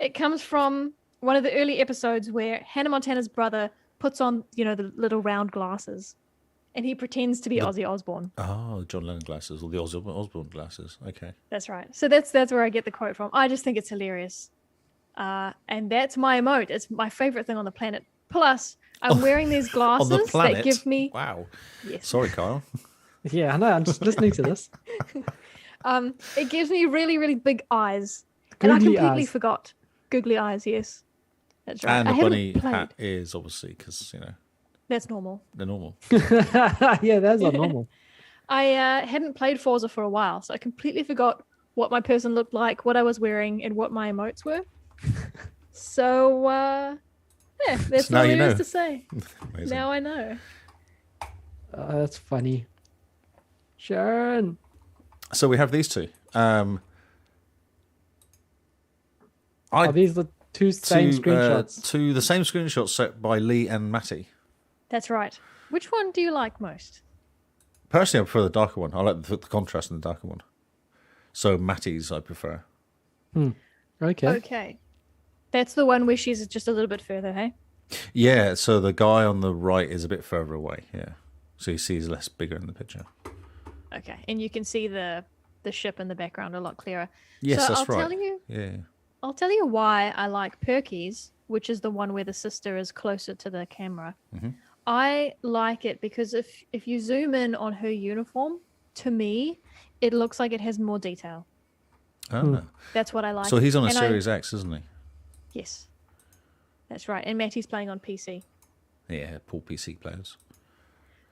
it comes from one of the early episodes where Hannah Montana's brother puts on, the little round glasses, and he pretends to be Ozzy Osbourne. Oh, the John Lennon glasses or the Osbourne glasses. Okay. That's right. So that's where I get the quote from. I just think it's hilarious, and that's my emote. It's my favorite thing on the planet. Plus, I'm wearing these glasses On the planet. that give me Wow. yes. Sorry, Kyle. Yeah, I know. I'm just listening to this. It gives me really, really big eyes. And I Googly completely eyes. forgot. Googly eyes, yes. That's right. And I the haven't bunny played. hat is obviously because That's normal. they're normal. Yeah, that's not normal. I hadn't played Forza for a while, so I completely forgot what my person looked like, what I was wearing, and what my emotes were. So, yeah, that's now all you there is know. to say. Amazing. Now I know. That's funny. Sharon. So we have these two. Are these the two same screenshots? To the same screenshots set by Lee and Matty. That's right. Which one do you like most? Personally, I prefer the darker one. I like the contrast in the darker one. So Matty's I prefer. Okay. Okay. That's the one where she's just a little bit further, hey? Yeah, so the guy on the right is a bit further away, yeah. So you see he's less bigger in the picture. Okay. And you can see the ship in the background a lot clearer. Yes, so that's I'll right. Tell you, Yeah. I'll tell you why I like Perky's, which is the one where the sister is closer to the camera. Mm-hmm. I like it because if you zoom in on her uniform, to me, it looks like it has more detail. Oh. That's what I like. So he's on a And Series X, isn't he? Yes. That's right. And Matty's playing on PC. Yeah, poor PC players.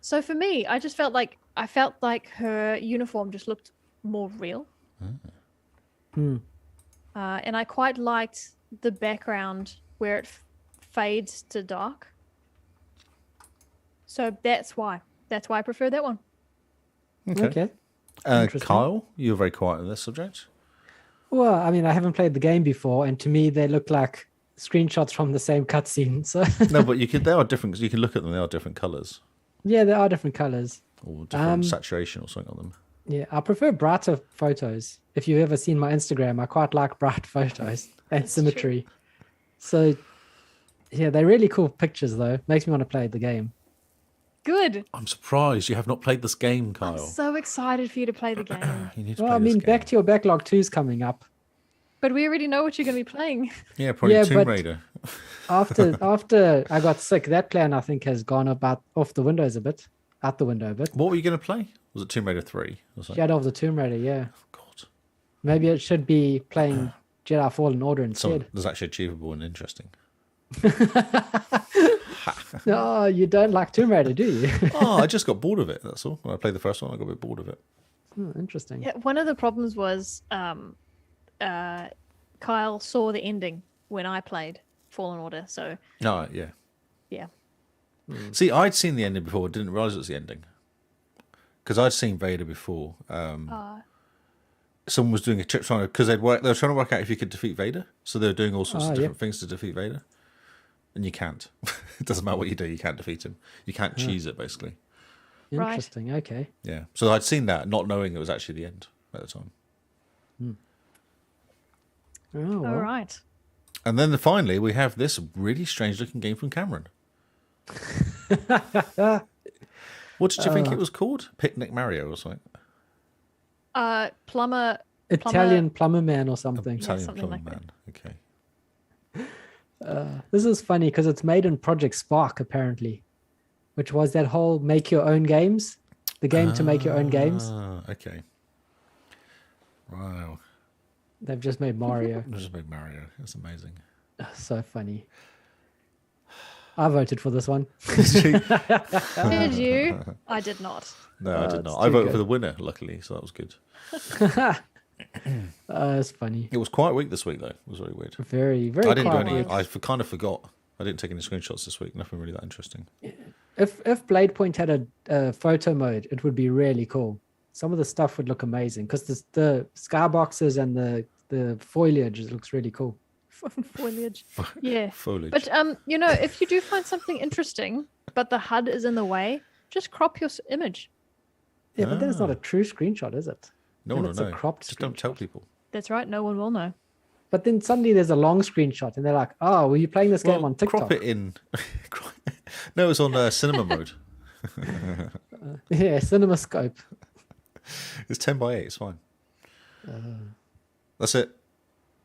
So for me, I just felt like her uniform just looked more real. And I quite liked the background where it fades to dark. So that's why I prefer that one. Okay. Interesting. Kyle, you're very quiet on this subject. Well, I mean, I haven't played the game before, and to me, they look like screenshots from the same cutscene. So No, but they are different. You can look at them; they are different colors yeah, there are different colors. or different saturation or something on them. Yeah, I prefer brighter photos. If you've ever seen my Instagram, I quite like bright photos and symmetry. So, yeah, they're really cool pictures, though. Makes me want to play the game. Good. I'm surprised you have not played this game, Kyle. I'm so excited for you to play the game. You need to Well, play I mean, this game. Back to Your Backlog 2 is coming up. But we already know what you're going to be playing. Yeah, probably Yeah, Tomb but- Raider. After I got sick, that plan I think has gone off the window a bit. What were you going to play? Was it Tomb Raider 3? Or something? Shadow of the Tomb Raider, yeah. God. Maybe it should be playing Jedi Fallen Order instead. Something that's actually achievable and interesting. No, you don't like Tomb Raider, do you? Oh, I just got bored of it, that's all. When I played the first one, I got a bit bored of it. Oh, interesting. Yeah, one of the problems was Kyle saw the ending when I played Fallen Order. So, No, yeah. yeah. See, I'd seen the ending before, didn't realise it was the ending. Because I'd seen Vader before. Someone was doing a trip because they were trying to work out if you could defeat Vader. So they were doing all sorts of different things to defeat Vader. And you can't. It doesn't matter what you do, you can't defeat him. You can't cheese it, basically. Right. Interesting. Okay. Yeah. So I'd seen that, not knowing it was actually the end at the time. Oh, well. All right. And then finally, we have this really strange looking game from Cameron. What did you think it was called? Picnic Mario or something? Italian Plumber Man or something. Italian something Plumbing like Man. Okay. This is funny because it's made in Project Spark, apparently, which was that whole make your own games, the game to make your own games. Okay. Wow. They've just made Mario. Just big Mario. That's amazing. So funny. I voted for this one. Did you? I did not. No, I did it's not. I too voted good. for the winner, luckily, so that was good. It's funny. It was quite weak this week, though. It was very weird. Very, very I didn't do quiet any. week. I kind of forgot. I didn't take any screenshots this week. Nothing really that interesting. If Bladepoint had a photo mode, it would be really cool. Some of the stuff would look amazing because the skyboxes and the foliage looks really cool. Foliage. Yeah. Foliage. But if you do find something interesting, but the HUD is in the way, just crop your image. Yeah, but then it's not a true screenshot, is it? no then one it's will a know. cropped Just don't tell screenshot. people. That's right. No one will know. But then suddenly there's a long screenshot, and they're like, "Oh, were you playing this game Well, on TikTok?" crop it in. No, it's on cinema mode. Yeah, CinemaScope. It's 10:8. It's fine. That's it.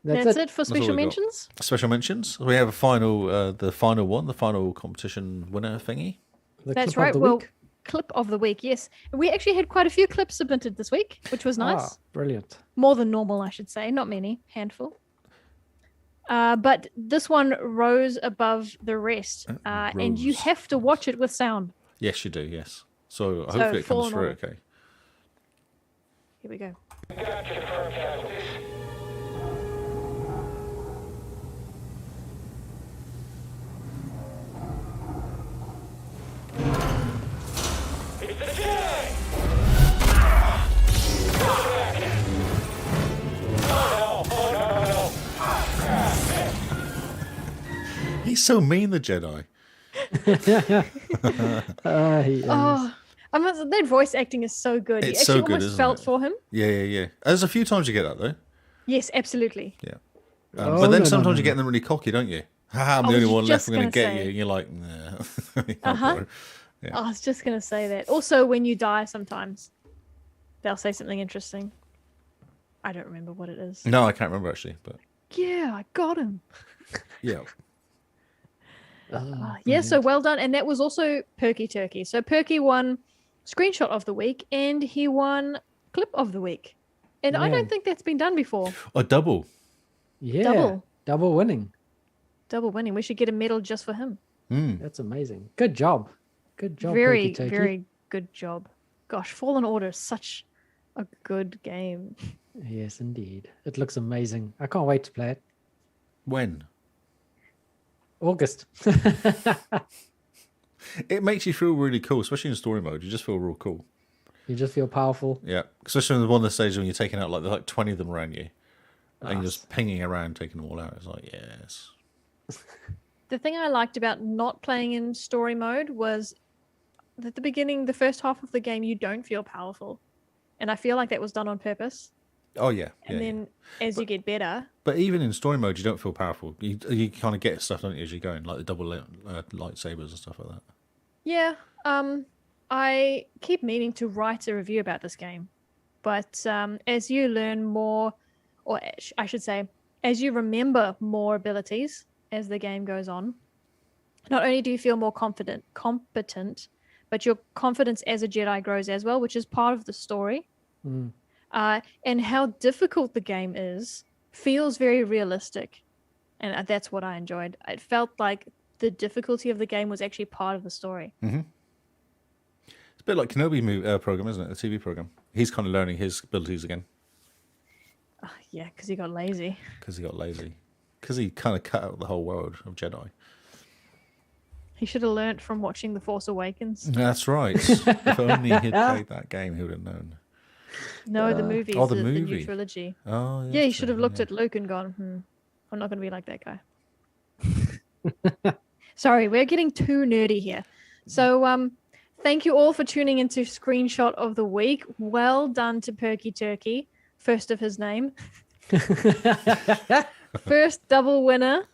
That's it for all special we got. mentions. Special mentions. We have a final, the final competition winner thingy. The That's clip right. of the Well, week. clip of the week. Yes, we actually had quite a few clips submitted this week, which was nice. Ah, brilliant. More than normal, I should say. Not many, handful. But this one rose above the rest, and you Rose. have to watch it with sound. Yes, you do. Yes. So hopefully it full comes on through. order. Okay. Here we go. so mean, the Jedi. He is. Oh, that voice acting is so good. It's You so actually good, almost isn't felt it? for him. Yeah. There's a few times you get that, though. Yes, absolutely. Yeah. Oh, but then no, sometimes no, you no. get them really cocky, don't you? I'm I the was only one left. just I'm going to gonna get say. you. And you're like, nah. You can't Uh-huh. bother. Yeah. I was just gonna say that. Also, when you die, sometimes they'll say something interesting. I don't remember what it is. No, I can't remember actually, but Yeah, I got him. yeah. Yeah, so well done. And that was also Perky Turkey. So Perky won Screenshot of the Week and he won Clip of the Week. And I Yeah. don't think that's been done before. A double. Yeah. Double winning. Double winning. We should get a medal just for him. That's amazing. Good job. Good job, Very, Perky Turkey. very good job. Gosh, Fallen Order is such a good game. Yes, indeed. It looks amazing. I can't wait to play it. When? August. It makes you feel really cool, especially in story mode. You just feel real cool. You just feel powerful. Yeah, especially on one of the stages when you're taking out there's like 20 of them around you, and you're Nice. just pinging around, taking them all out. It's like, yes. The thing I liked about not playing in story mode was at the beginning, the first half of the game, you don't feel powerful. And I feel like that was done on purpose. Oh yeah. And then as you get better, But even in story mode, you don't feel powerful. You kind of get stuff, don't you, as you're going, like the double lightsabers and stuff like that. yeah, I keep meaning to write a review about this game. But as you learn more, or I should say, as you remember more abilities as the game goes on, not only do you feel more competent, but your confidence as a Jedi grows as well, which is part of the story. And how difficult the game is feels very realistic. And that's what I enjoyed. It felt like the difficulty of the game was actually part of the story. It's a bit like Kenobi program, isn't it? The TV program. He's kind of learning his abilities again Yeah, because he got lazy. because he got lazy. Because he kind of cut out the whole world of Jedi. He should have learnt from watching The Force Awakens. That's right. If only he'd played that game, he would have known. No, the movies, Oh, the the new movie. trilogy. Oh, Yeah, he should have looked at Luke and gone, I'm not going to be like that guy. Sorry, we're getting too nerdy here. So thank you all for tuning into Screenshot of the Week. Well done to Perky Turkey, first of his name. First double winner.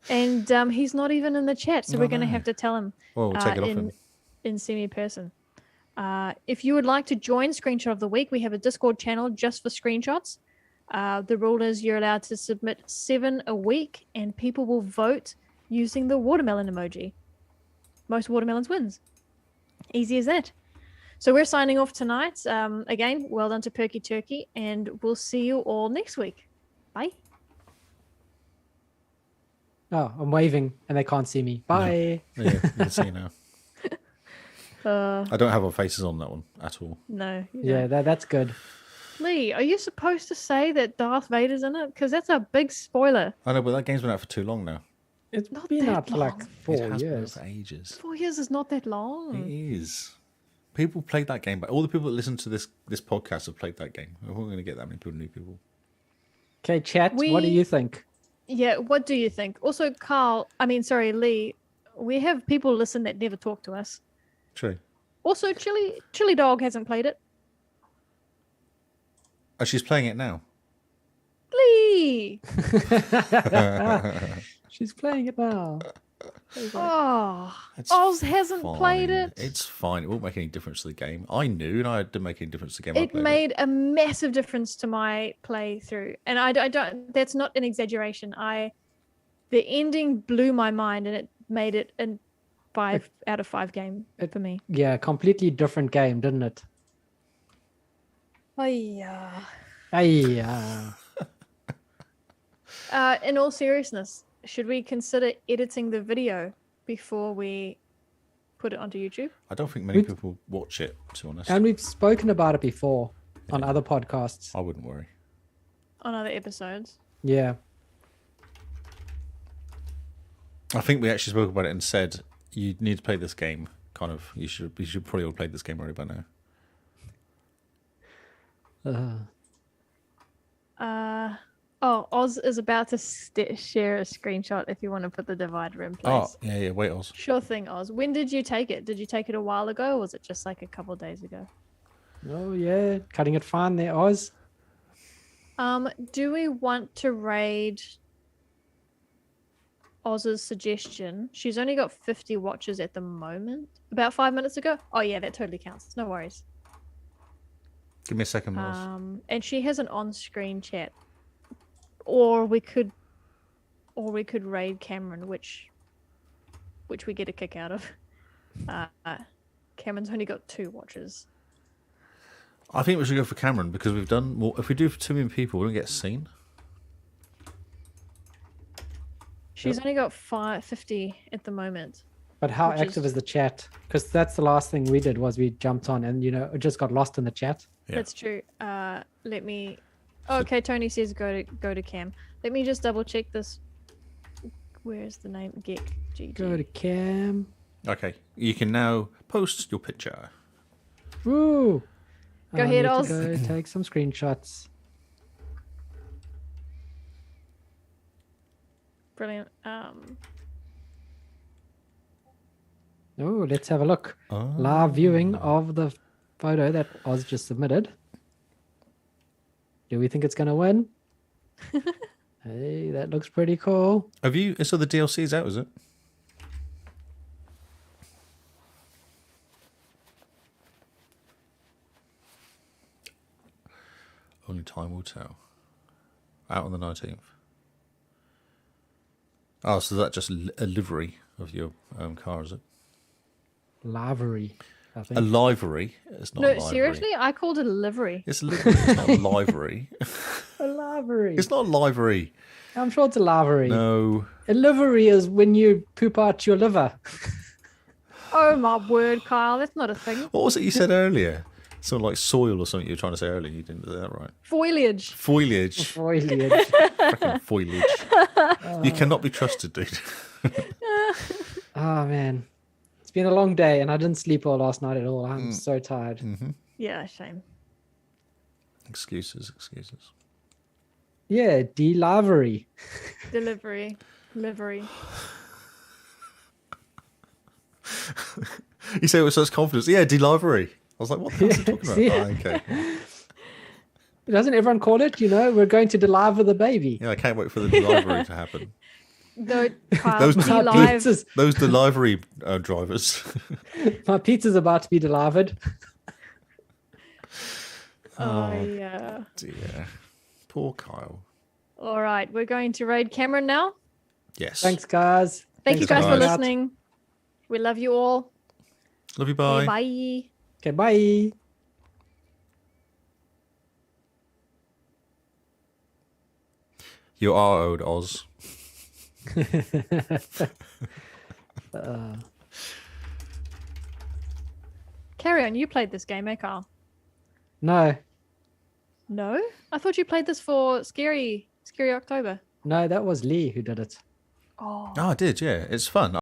And he's not even in the chat, so we're going to have to tell him Well, we'll take it off him. in semi-person. If you would like to join Screenshot of the Week, we have a Discord channel just for screenshots. The rule is you're allowed to submit 7 a week, and people will vote using the watermelon emoji. Most watermelons wins. Easy as that. So we're signing off tonight. Again, well done to Perky Turkey, and we'll see you all next week. Bye. Oh, I'm waving and they can't see me. Bye. Yeah, you can see now. I don't have our faces on that one at all. No. you Yeah, don't. that's good. Lee, are you supposed to say that Darth Vader's in it? Because that's a big spoiler. I know, but that game's been out for too long now. It's Not been that out for like long. 4 It has been out years. for ages. 4 years is not that long. It is. People played that game, but all the people that listen to this podcast have played that game. We're not going to get that many new people. Okay, chat, what do you think? Yeah, what do you think? Also, Lee, we have people listen that never talk to us. True. Also, Chili Dog hasn't played it. Oh, she's playing it now. Lee! She's playing it now. Oh, It's Oz hasn't played fine. it. It's fine. It won't make any difference to the game. I knew, and I didn't make any difference to the game. I It played made a massive difference to my playthrough, and I don't. That's not an exaggeration. The ending blew my mind, and it made it a 5 out of 5 game for me. Yeah, completely different game, didn't it? Oh yeah. Hey, In all seriousness, should we consider editing the video before we put it onto YouTube? I don't think many people watch it, to be honest. and we've spoken about it before on other podcasts. I wouldn't worry. On other episodes? Yeah. I think we actually spoke about it and said you need to play this game. Kind of, you should probably all play this game already by now. Oh, Oz is about to share a screenshot if you want to put the divider in place. Oh, yeah. Wait, Oz. Sure thing, Oz. When did you take it? Did you take it a while ago, or was it just like a couple of days ago? Oh yeah, cutting it fine there, Oz. Do we want to raid Oz's suggestion? She's only got 50 watches at the moment. About 5 minutes ago. Oh yeah, that totally counts. No worries. Give me a second, Oz. And she has an on-screen chat. Or we could raid Cameron, which we get a kick out of. Cameron's only got 2 watches. I think we should go for Cameron because we've done more. If we do for too many people, we don't get seen. She's only got 50 at the moment. But how Which active is- is the chat? Because that's the last thing we did was we jumped on and it just got lost in the chat. Yeah. That's true. Let me. Okay, Tony says go to Cam. Let me just double check this. Where's the name? Geek. GG. Go to Cam. Okay, you can now post your picture. Woo! Go I ahead, need to Oz. Go take some screenshots. Brilliant. Oh, let's have a look. Oh. Live viewing of the photo that Oz just submitted. Do we think it's going to win? Hey, that looks pretty cool. Have you? So the DLC's out, is it? Only time will tell. Out on the 19th. Oh, so that's just a livery of your car, is it? Livery, I think. A livery? It's not a No, livery. seriously, I called it a livery. It's a livery. It's not a livery. A livery. It's not a livery. I'm sure it's a livery. No. A livery is when you poop out your liver. Oh my word, Kyle, that's not a thing. What was it you said earlier? Something like soil or something you were trying to say earlier. You didn't do that right. Foliage. Foliage. Foliage. Freaking foliage. You cannot be trusted, dude. Oh, man. It's been a long day and I didn't sleep well last night at all. I'm so tired. Yeah, shame. Excuses. Yeah, de-livery. Delivery. Livery. You say it with such confidence. Yeah, delivery. I was like, what the hell are you talking about? See? Oh, okay. Doesn't everyone call it? We're going to deliver the baby. Yeah, I can't wait for the delivery to happen. No, Kyle, Those- be My live. pizza's, Those delivery drivers. my pizza's about to be delivered. Oh, yeah. Dear. Poor Kyle. All right, we're going to raid Cameron now. Yes. Thanks, guys. Thank you Thanks, guys for guys. listening. We love you all. Love you. Bye. Bye. Okay, bye. You are owed Oz. Carry on. You played this game, eh, Kyle? No, No? I thought you played this for Scary October. that was Lee who did it. Oh. Oh, I did. Yeah, it's fun.